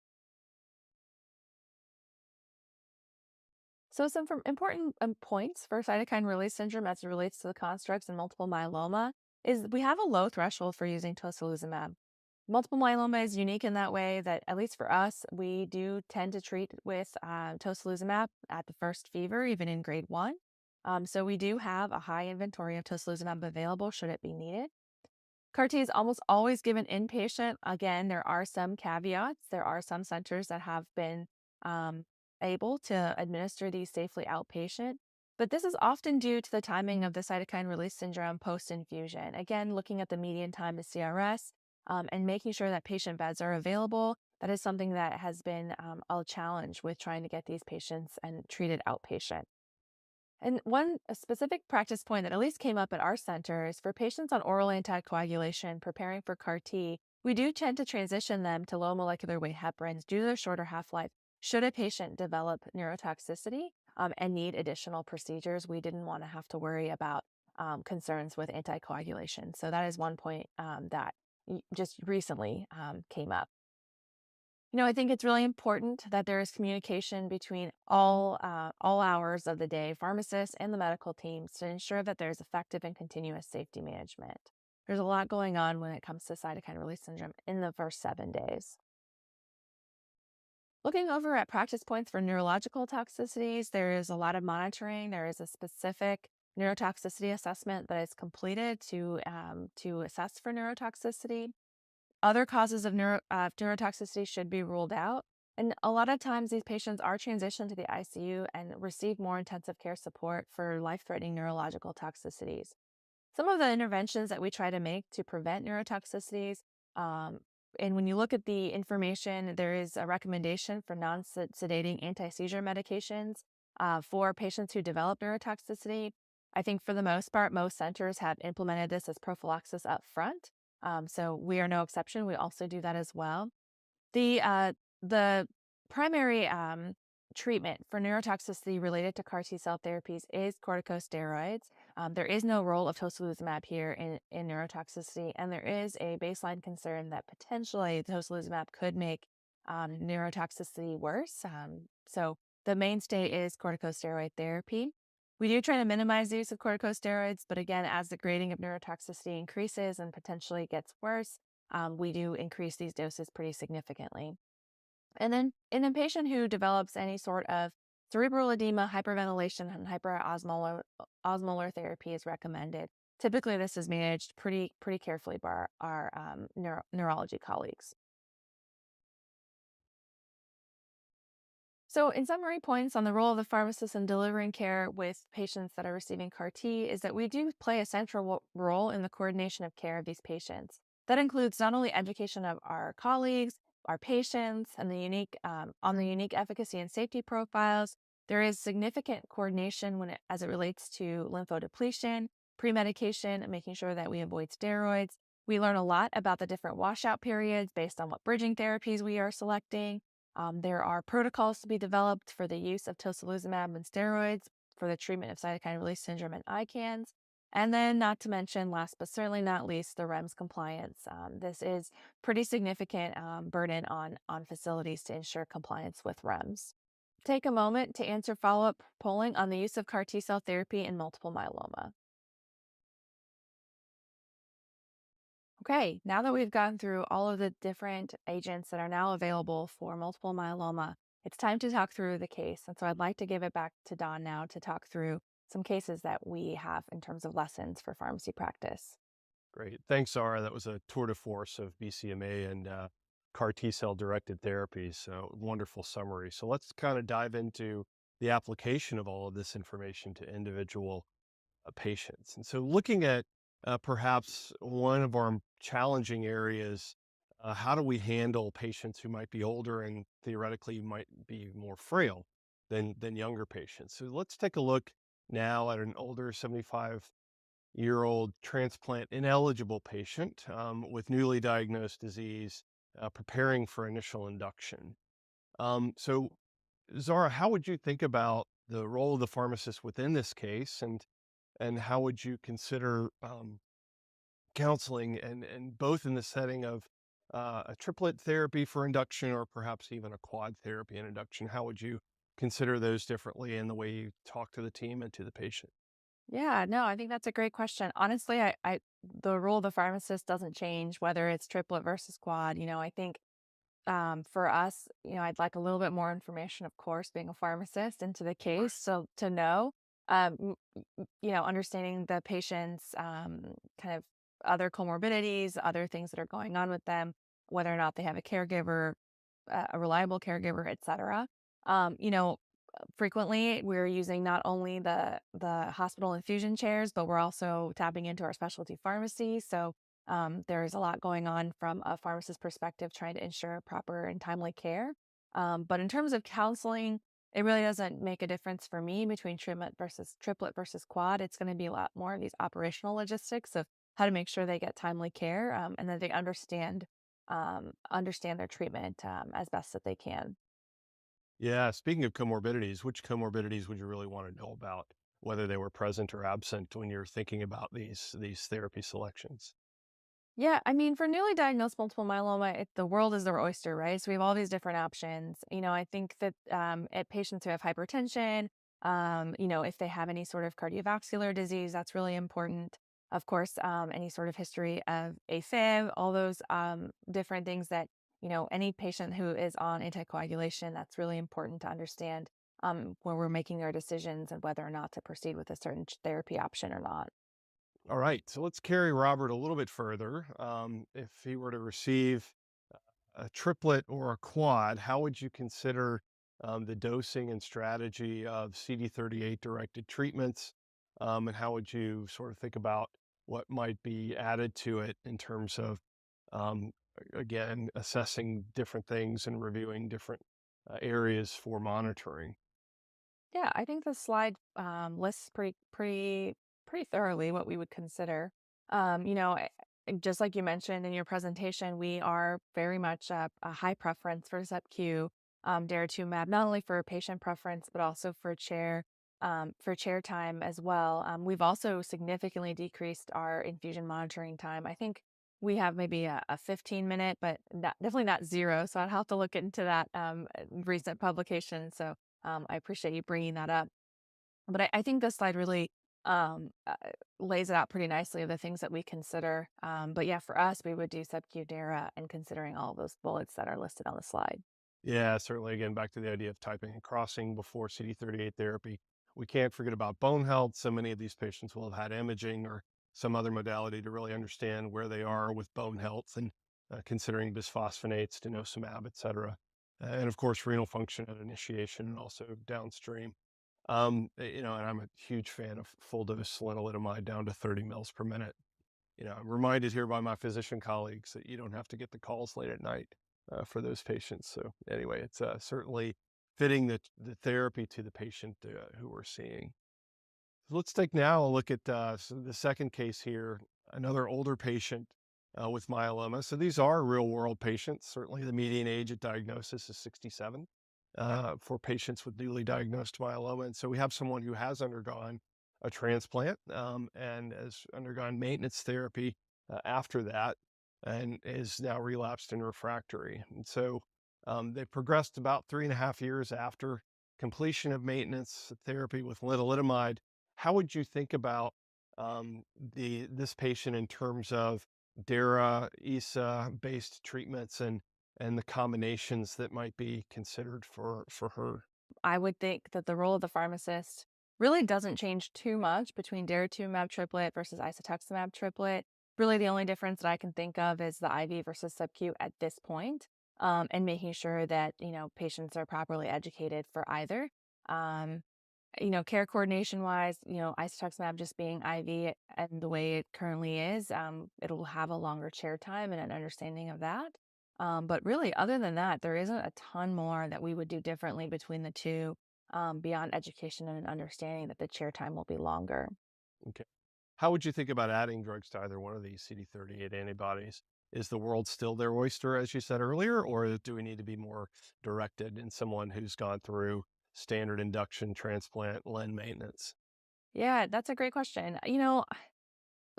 So some important points for cytokine release syndrome as it relates to the constructs in multiple myeloma is we have a low threshold for using tocilizumab. Multiple myeloma is unique in that way that, at least for us, we do tend to treat with tocilizumab at the first fever, even in grade 1. So we do have a high inventory of tocilizumab available should it be needed. CAR T is almost always given inpatient. Again, there are some caveats. There are some centers that have been um, able to administer these safely outpatient, but this is often due to the timing of the cytokine release syndrome post infusion. Again, looking at the median time to CRS and making sure that patient beds are available. That is something that has been a challenge with trying to get these patients and treated outpatient. And one specific practice point that at least came up at our center is for patients on oral anticoagulation preparing for CAR T, we do tend to transition them to low molecular weight heparins due to their shorter half-life. Should a patient develop neurotoxicity and need additional procedures, we didn't want to have to worry about concerns with anticoagulation. So that is one point that just recently came up. I think it's really important that there is communication between all hours of the day, pharmacists and the medical teams, to ensure that there's effective and continuous safety management. There's a lot going on when it comes to cytokine release syndrome in the first 7 days. Looking over at practice points for neurological toxicities, there is a lot of monitoring. There is a specific neurotoxicity assessment that is completed to assess for neurotoxicity. Other causes of neurotoxicity should be ruled out. And a lot of times these patients are transitioned to the ICU and receive more intensive care support for life-threatening neurological toxicities. Some of the interventions that we try to make to prevent neurotoxicities, and when you look at the information, there is a recommendation for non-sedating anti-seizure medications for patients who develop neurotoxicity. I think for the most part, most centers have implemented this as prophylaxis up front. So we are no exception. We also do that as well. The primary treatment for neurotoxicity related to CAR T cell therapies is corticosteroids. There is no role of tocilizumab here in neurotoxicity, and there is a baseline concern that potentially tocilizumab could make neurotoxicity worse. So the mainstay is corticosteroid therapy. We do try to minimize the use of corticosteroids, but again, as the grading of neurotoxicity increases and potentially gets worse, we do increase these doses pretty significantly. And then in a patient who develops any sort of cerebral edema, hyperventilation, and hyperosmolar therapy is recommended. Typically, this is managed pretty carefully by our neurology colleagues. So, in summary points on the role of the pharmacist in delivering care with patients that are receiving CAR T is that we do play a central role in the coordination of care of these patients. That includes not only education of our colleagues, our patients and the unique efficacy and safety profiles. There is significant coordination as it relates to lymphodepletion, pre-medication, and making sure that we avoid steroids. We learn a lot about the different washout periods based on what bridging therapies we are selecting. There are protocols to be developed for the use of tocilizumab and steroids for the treatment of cytokine release syndrome and ICANS. And then, not to mention, last but certainly not least, the REMS compliance. This is pretty significant burden on facilities to ensure compliance with REMS. Take a moment to answer follow-up polling on the use of CAR T cell therapy in multiple myeloma. Okay, now that we've gone through all of the different agents that are now available for multiple myeloma, it's time to talk through the case. And so I'd like to give it back to Don now to talk through some cases that we have in terms of lessons for pharmacy practice. Great. Thanks, Zahra. That was a tour de force of BCMA and CAR T cell directed therapies. So, wonderful summary. So, let's kind of dive into the application of all of this information to individual patients. And so, looking at perhaps one of our challenging areas, how do we handle patients who might be older and theoretically might be more frail than younger patients? So, let's take a look now at an older 75-year-old transplant ineligible patient with newly diagnosed disease preparing for initial induction. So, Zara, how would you think about the role of the pharmacist within this case, and how would you consider counseling and both in the setting of a triplet therapy for induction or perhaps even a quad therapy and induction? How would you consider those differently in the way you talk to the team and to the patient? Yeah, no, I think that's a great question. Honestly, the role of the pharmacist doesn't change whether it's triplet versus quad. I think for us, I'd like a little bit more information, of course, being a pharmacist into the case. So to know, understanding the patient's kind of other comorbidities, other things that are going on with them, whether or not they have a caregiver, a reliable caregiver, et cetera. Frequently we're using not only the hospital infusion chairs, but we're also tapping into our specialty pharmacy. So there's a lot going on from a pharmacist perspective, trying to ensure proper and timely care. But in terms of counseling, it really doesn't make a difference for me between triplet versus quad. It's going to be a lot more of these operational logistics of how to make sure they get timely care and that they understand their treatment as best that they can. Yeah, speaking of comorbidities, which comorbidities would you really want to know about, whether they were present or absent when you're thinking about these therapy selections? Yeah, I mean, for newly diagnosed multiple myeloma, the world is their oyster, right? So we have all these different options. I think that at patients who have hypertension, if they have any sort of cardiovascular disease, that's really important. Of course, any sort of history of AFib, all those different things that, any patient who is on anticoagulation, that's really important to understand when we're making our decisions and whether or not to proceed with a certain therapy option or not. All right, so let's carry Robert a little bit further. If he were to receive a triplet or a quad, how would you consider the dosing and strategy of CD38 directed treatments? And how would you sort of think about what might be added to it in terms of, um, again, assessing different things and reviewing different areas for monitoring? Yeah, I think the slide lists pretty thoroughly what we would consider. Just like you mentioned in your presentation, we are very much a high preference for sub-Q daratumab, not only for patient preference but also for chair time as well. We've also significantly decreased our infusion monitoring time. I think we have maybe a 15-minute, but definitely not zero. So I'd have to look into that recent publication. So I appreciate you bringing that up. But I think this slide really um, uh, lays it out pretty nicely of the things that we consider. But yeah, for us, we would do sub-Q DARA and considering all those bullets that are listed on the slide. Yeah, certainly. Again, back to the idea of typing and crossing before CD38 therapy. We can't forget about bone health. So many of these patients will have had imaging or some other modality to really understand where they are with bone health and considering bisphosphonates, denosumab, et cetera. And of course, renal function at initiation and also downstream. And I'm a huge fan of full dose lenalidomide down to 30 mils per minute. I'm reminded here by my physician colleagues that you don't have to get the calls late at night. for those patients. So anyway, it's certainly fitting the therapy to the patient who we're seeing. Let's take now a look at the second case here, another older patient with myeloma. So these are real world patients. Certainly, the median age at diagnosis is 67 for patients with newly diagnosed myeloma. And so we have someone who has undergone a transplant and has undergone maintenance therapy after that and is now relapsed and refractory. And so they progressed about 3.5 years after completion of maintenance therapy with lenalidomide. How would you think about this patient in terms of DARA, ESA based treatments and the combinations that might be considered for her? I would think that the role of the pharmacist really doesn't change too much between daratumumab triplet versus isatuximab triplet. Really, the only difference that I can think of is the IV versus subQ at this point, and making sure that patients are properly educated for either. Um, care coordination wise, isatuximab just being IV and the way it currently is, it'll have a longer chair time and an understanding of that. But really, other than that, there isn't a ton more that we would do differently between the two, beyond education and an understanding that the chair time will be longer. Okay. How would you think about adding drugs to either one of these CD38 antibodies? Is the world still their oyster, as you said earlier, or do we need to be more directed in someone who's gone through standard induction, transplant, len maintenance? Yeah, that's a great question.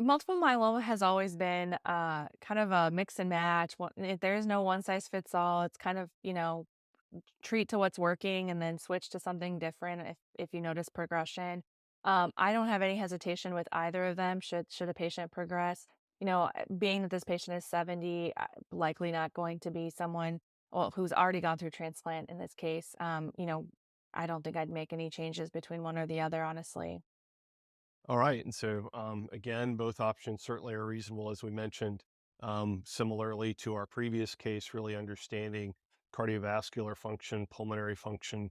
Multiple myeloma has always been kind of a mix and match. There is no one size fits all. It's kind of, treat to what's working and then switch to something different if you notice progression. I don't have any hesitation with either of them should a patient progress. Being that this patient is 70, likely not going to be someone who's already gone through transplant in this case. I don't think I'd make any changes between one or the other, honestly. All right. And so, again, both options certainly are reasonable, as we mentioned. Similarly to our previous case, really understanding cardiovascular function, pulmonary function,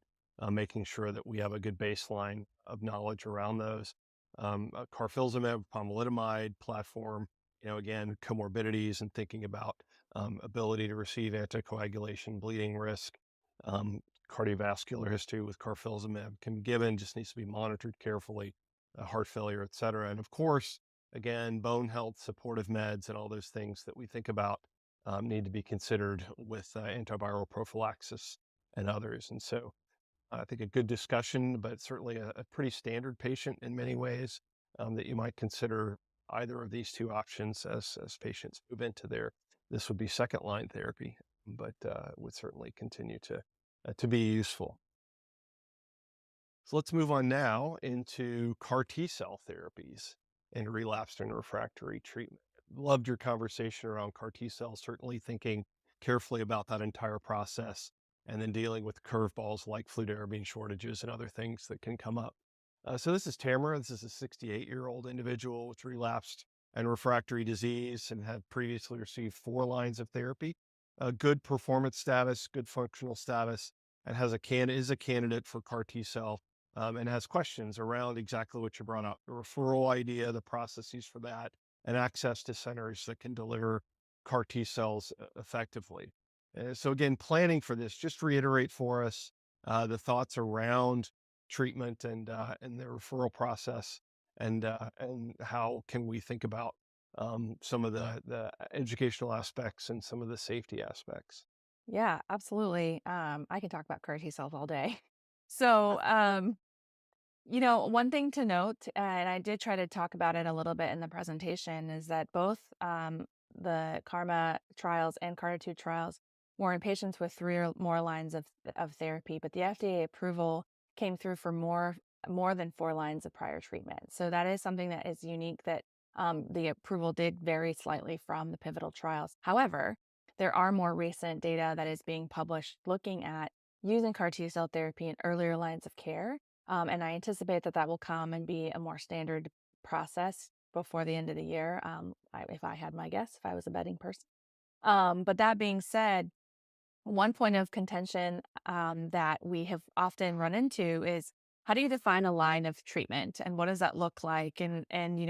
making sure that we have a good baseline of knowledge around those. Carfilzomib, pomalidomide platform, again, comorbidities and thinking about ability to receive anticoagulation, bleeding risk, um, cardiovascular history with carfilzomib can be given, just needs to be monitored carefully, heart failure, et cetera. And of course, again, bone health, supportive meds, and all those things that we think about need to be considered with antiviral prophylaxis and others. And so I think a good discussion, but certainly a pretty standard patient in many ways that you might consider either of these two options as patients move into their, this would be second line therapy, but would certainly continue to be useful. So let's move on now into CAR T cell therapies and relapsed and refractory treatment. Loved your conversation around CAR T cells, certainly thinking carefully about that entire process and then dealing with curveballs like fludarabine shortages and other things that can come up. So this is Tamara. This is a 68-year-old individual with relapsed and refractory disease and had previously received 4 lines of therapy. Good performance status, good functional status, and is a candidate for CAR T cell and has questions around exactly what you brought up, the referral idea, the processes for that, and access to centers that can deliver CAR T cells effectively. So again, planning for this, just reiterate for us the thoughts around treatment and the referral process, and how can we think about some of the educational aspects and some of the safety aspects. Yeah, absolutely. I can talk about CAR T cells all day. So, one thing to note, and I did try to talk about it a little bit in the presentation, is that both the Karma trials and Carter 2 trials were in patients with 3 or more lines of therapy, but the FDA approval came through for more than 4 lines of prior treatment. So that is something that is unique that the approval did vary slightly from the pivotal trials. However, there are more recent data that is being published looking at using CAR T cell therapy in earlier lines of care, and I anticipate that that will come and be a more standard process before the end of the year, if I had my guess, if I was a betting person. But that being said, one point of contention that we have often run into is how do you define a line of treatment and what does that look like? And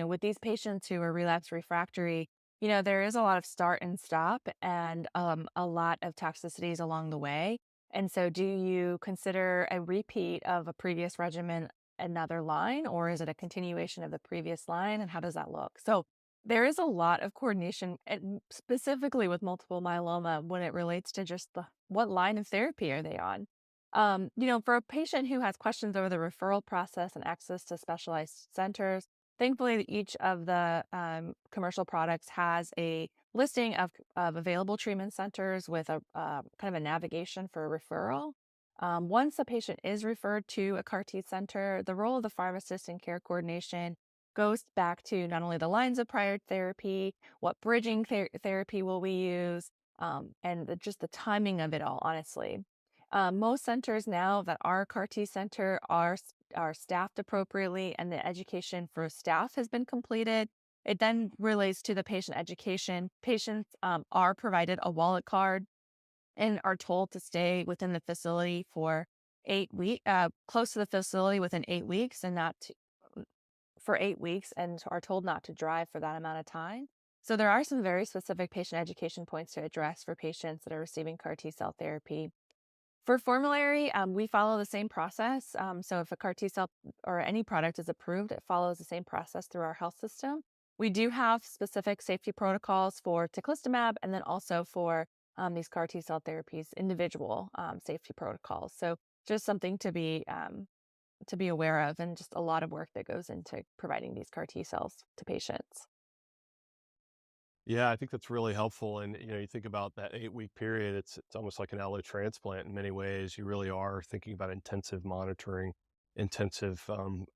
with these patients who are relapse refractory, There is a lot of start and stop and a lot of toxicities along the way. And so, do you consider a repeat of a previous regimen another line, or is it a continuation of the previous line? And how does that look? So, there is a lot of coordination, and specifically with multiple myeloma, when it relates to just what line of therapy are they on. For a patient who has questions over the referral process and access to specialized centers, thankfully, each of the commercial products has a listing of available treatment centers with a kind of a navigation for referral. Once a patient is referred to a CAR T center, the role of the pharmacist in care coordination goes back to not only the lines of prior therapy, what bridging therapy will we use, and just the timing of it all, honestly. Most centers now that are CAR T center are staffed appropriately, and the education for staff has been completed. It then relates to the patient education. Patients are provided a wallet card and are told to stay within the facility for 8 weeks, close to the facility within 8 weeks, and not to, for 8 weeks, and are told not to drive for that amount of time. So there are some very specific patient education points to address for patients that are receiving CAR T cell therapy. For formulary, we follow the same process. So if a CAR T cell or any product is approved, it follows the same process through our health system. We do have specific safety protocols for teclistamab and then also for these CAR T cell therapies, individual safety protocols. So just something to be aware of, and just a lot of work that goes into providing these CAR T cells to patients. Yeah, I think that's really helpful. And you think about that 8-week period. It's almost like an allo transplant in many ways. You really are thinking about intensive monitoring, intensive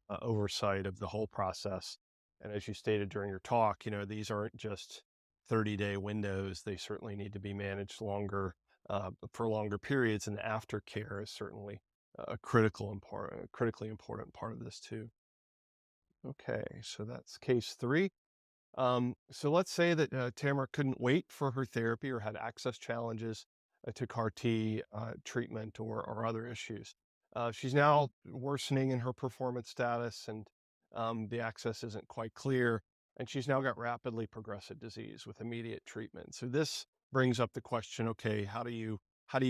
oversight of the whole process. And as you stated during your talk, these aren't just 30-day windows. They certainly need to be managed longer for longer periods. And aftercare is certainly a critically important part of this too. Okay, so that's case three. So let's say that Tamara couldn't wait for her therapy or had access challenges to CAR T treatment or other issues. She's now worsening in her performance status, and the access isn't quite clear. And she's now got rapidly progressive disease with immediate treatment. So this brings up the question: okay, how do you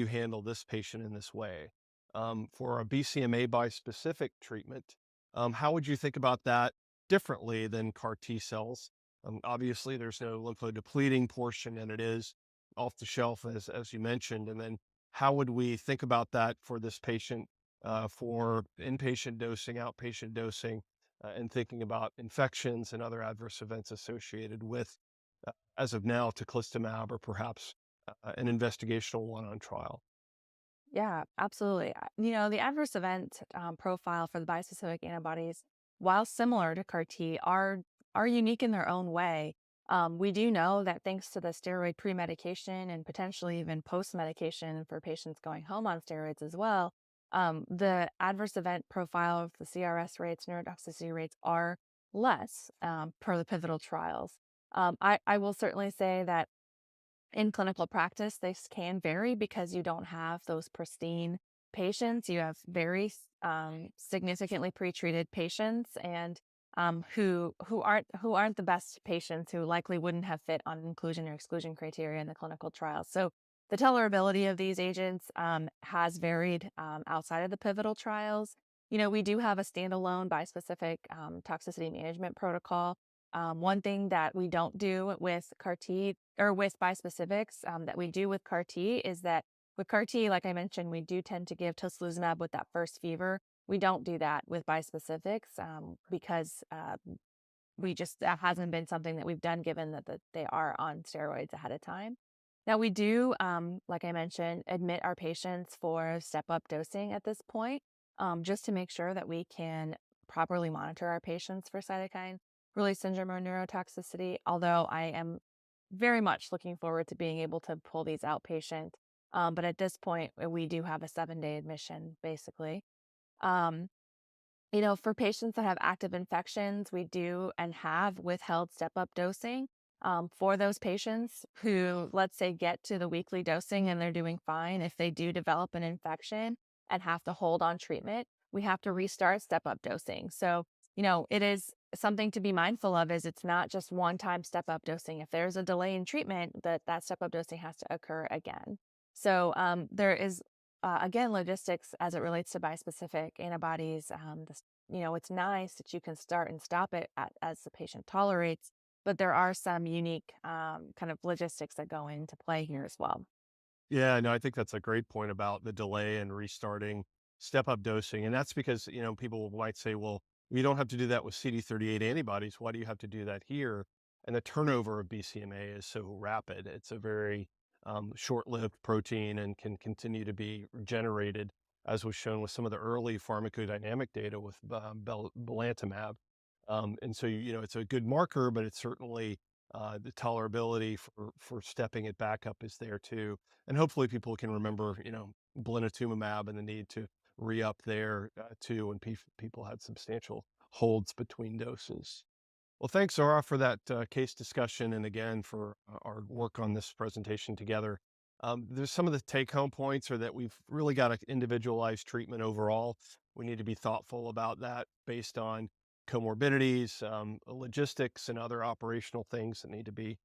handle this patient in this way? For a BCMA bispecific treatment, how would you think about that differently than CAR T cells? Obviously, there's no lymphodepleting portion, and it is off the shelf, as you mentioned. And then, how would we think about that for this patient, for inpatient dosing, outpatient dosing, and thinking about infections and other adverse events associated with, as of now, teclistamab or perhaps an investigational one on trial? Yeah, absolutely. The adverse event profile for the bispecific antibodies, while similar to CAR T, are unique in their own way. We do know that thanks to the steroid pre-medication and potentially even post-medication for patients going home on steroids as well, the adverse event profile of the CRS rates, neurotoxicity rates are less per the pivotal trials. I will certainly say that in clinical practice, this can vary because you don't have those pristine patients. You have very significantly pretreated patients, and who aren't the best patients, who likely wouldn't have fit on inclusion or exclusion criteria in the clinical trials. So the tolerability of these agents has varied outside of the pivotal trials. We do have a standalone bispecific toxicity management protocol. One thing that we don't do with CAR T or with bispecifics, that we do with CAR T, is that with CAR T, like I mentioned, we do tend to give tocilizumab with that first fever. We don't do that with bispecifics because we just that hasn't been something that we've done, given that they are on steroids ahead of time. Now we do, like I mentioned, admit our patients for step-up dosing at this point, just to make sure that we can properly monitor our patients for cytokine release syndrome or neurotoxicity. Although I am very much looking forward to being able to pull these outpatient. But at this point, we do have a 7-day admission, basically. Um, for patients that have active infections, we do and have withheld step up dosing. For those patients who, let's say, get to the weekly dosing and they're doing fine, if they do develop an infection and have to hold on treatment, we have to restart step up dosing. So, it is something to be mindful of is it's not just one time step up dosing. If there's a delay in treatment, that step up dosing has to occur again. So there is again logistics as it relates to bispecific antibodies. It's nice that you can start and stop it as the patient tolerates, but there are some unique kind of logistics that go into play here as well. Yeah, no, I think that's a great point about the delay in restarting step up dosing. And that's because, people might say, well, you don't have to do that with CD38 antibodies. Why do you have to do that here? And the turnover of BCMA is so rapid. It's a very short lived protein and can continue to be generated, as was shown with some of the early pharmacodynamic data with belantamab. And so, it's a good marker, but it's certainly the tolerability for stepping it back up is there too. And hopefully people can remember, blinatumomab and the need to re-up there too when people had substantial holds between doses. Well, thanks, Zara, for that case discussion and again for our work on this presentation together. There's some of the take home points are that we've really got to individualize treatment overall. We need to be thoughtful about that based on comorbidities, logistics, and other operational things that need to be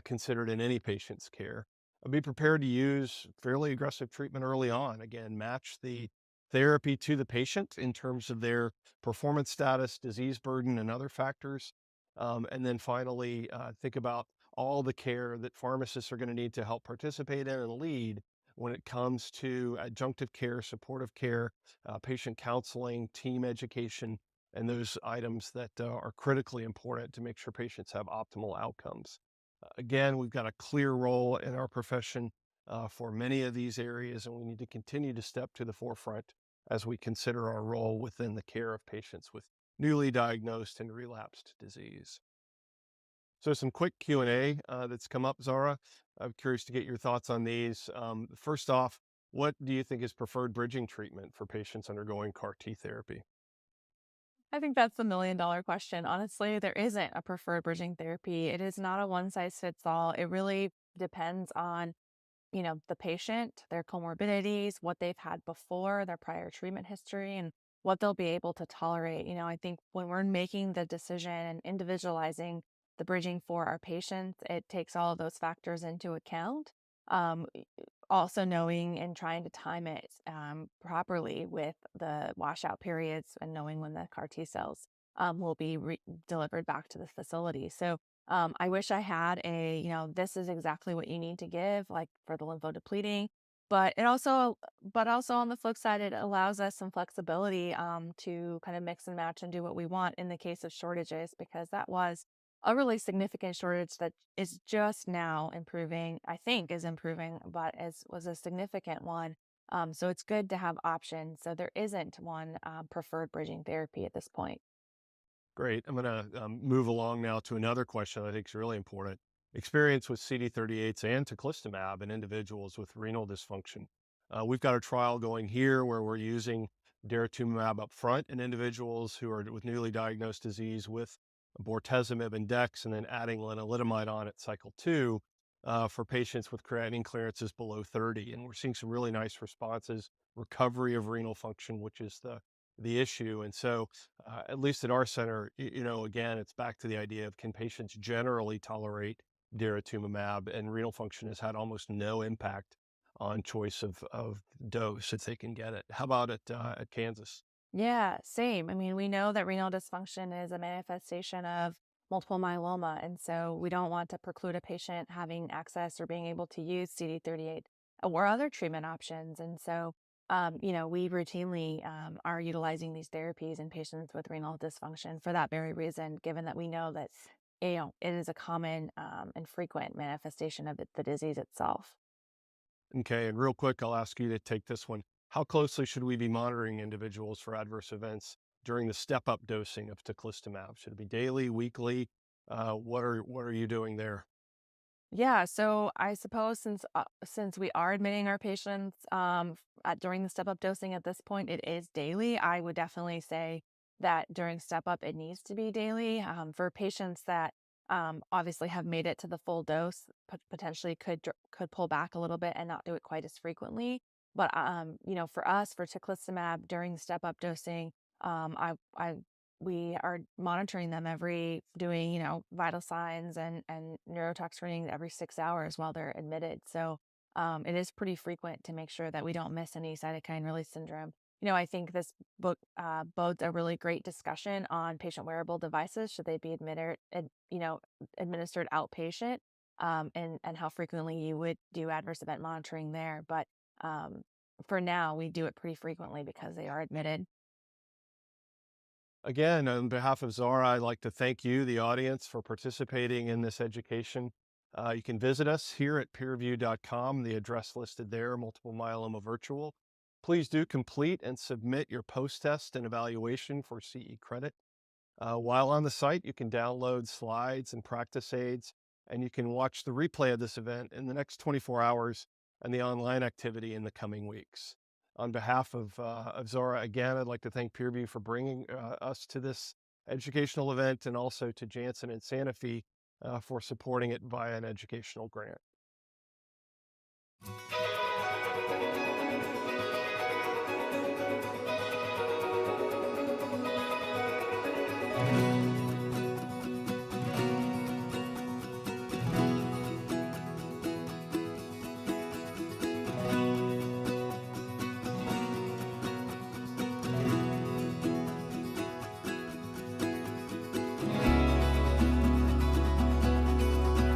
considered in any patient's care. Be prepared to use fairly aggressive treatment early on. Again, match the therapy to the patient in terms of their performance status, disease burden, and other factors. And then finally, think about all the care that pharmacists are going to need to help participate in and lead when it comes to adjunctive care, supportive care, patient counseling, team education, and those items that are critically important to make sure patients have optimal outcomes. Again, we've got a clear role in our profession for many of these areas, and we need to continue to step to the forefront as we consider our role within the care of patients with newly diagnosed and relapsed disease. So some quick Q&A that's come up, Zara. I'm curious to get your thoughts on these. First off, what do you think is preferred bridging treatment for patients undergoing CAR T therapy? I think that's the $1,000,000 question. Honestly, there isn't a preferred bridging therapy. It is not a one size fits all. It really depends on, the patient, their comorbidities, what they've had before, their prior treatment history, and what they'll be able to tolerate. I think when we're making the decision and individualizing the bridging for our patients, it takes all of those factors into account. Um, Also knowing and trying to time it properly with the washout periods and knowing when the CAR T cells will be delivered back to the facility. So I wish I had this is exactly what you need to give, like for the lymphodepleting. But also on the flip side, it allows us some flexibility to kind of mix and match and do what we want in the case of shortages, because that was a really significant shortage that is just now improving, I think is improving, but as was a significant one. So it's good to have options. So there isn't one preferred bridging therapy at this point. Great. I'm going to move along now to another question I think is really important. Experience with CD38s and teclistamab in individuals with renal dysfunction. We've got a trial going here where we're using daratumumab up front in individuals who are with newly diagnosed disease with bortezomib and dex, and then adding lenalidomide on at cycle 2 for patients with creatinine clearances below 30. And we're seeing some really nice responses, recovery of renal function, which is the issue. And so at least at our center, again, it's back to the idea of can patients generally tolerate daratumumab, and renal function has had almost no impact on choice of dose if they can get it. How about at Kansas? Yeah, same. I mean, we know that renal dysfunction is a manifestation of multiple myeloma. And so we don't want to preclude a patient having access or being able to use CD38 or other treatment options. And so, we routinely are utilizing these therapies in patients with renal dysfunction for that very reason, given that we know that, it is a common and frequent manifestation of the disease itself. Okay, and real quick, I'll ask you to take this one. How closely should we be monitoring individuals for adverse events during the step-up dosing of teclistamab? Should it be daily, weekly? What are you doing there? Yeah, so I suppose since we are admitting our patients during the step up dosing at this point, it is daily. I would definitely say that during step up, it needs to be daily. For patients that obviously have made it to the full dose, potentially could pull back a little bit and not do it quite as frequently. But for us, for teclistamab during the step up dosing, I we are monitoring them doing, vital signs and neurotox screening every 6 hours while they're admitted. So it is pretty frequent to make sure that we don't miss any cytokine release syndrome. I think this book bodes a really great discussion on patient wearable devices. Should they be administered outpatient, and how frequently you would do adverse event monitoring there. But for now, we do it pretty frequently because they are admitted. Again, on behalf of Zara, I'd like to thank you, the audience, for participating in this education. You can visit us here at peerview.com, the address listed there, Multiple Myeloma Virtual. Please do complete and submit your post-test and evaluation for CE credit. While on the site, you can download slides and practice aids, and you can watch the replay of this event in the next 24 hours and the online activity in the coming weeks. On behalf of Zora, again, I'd like to thank PeerView for bringing us to this educational event, and also to Janssen and Sanofi for supporting it via an educational grant.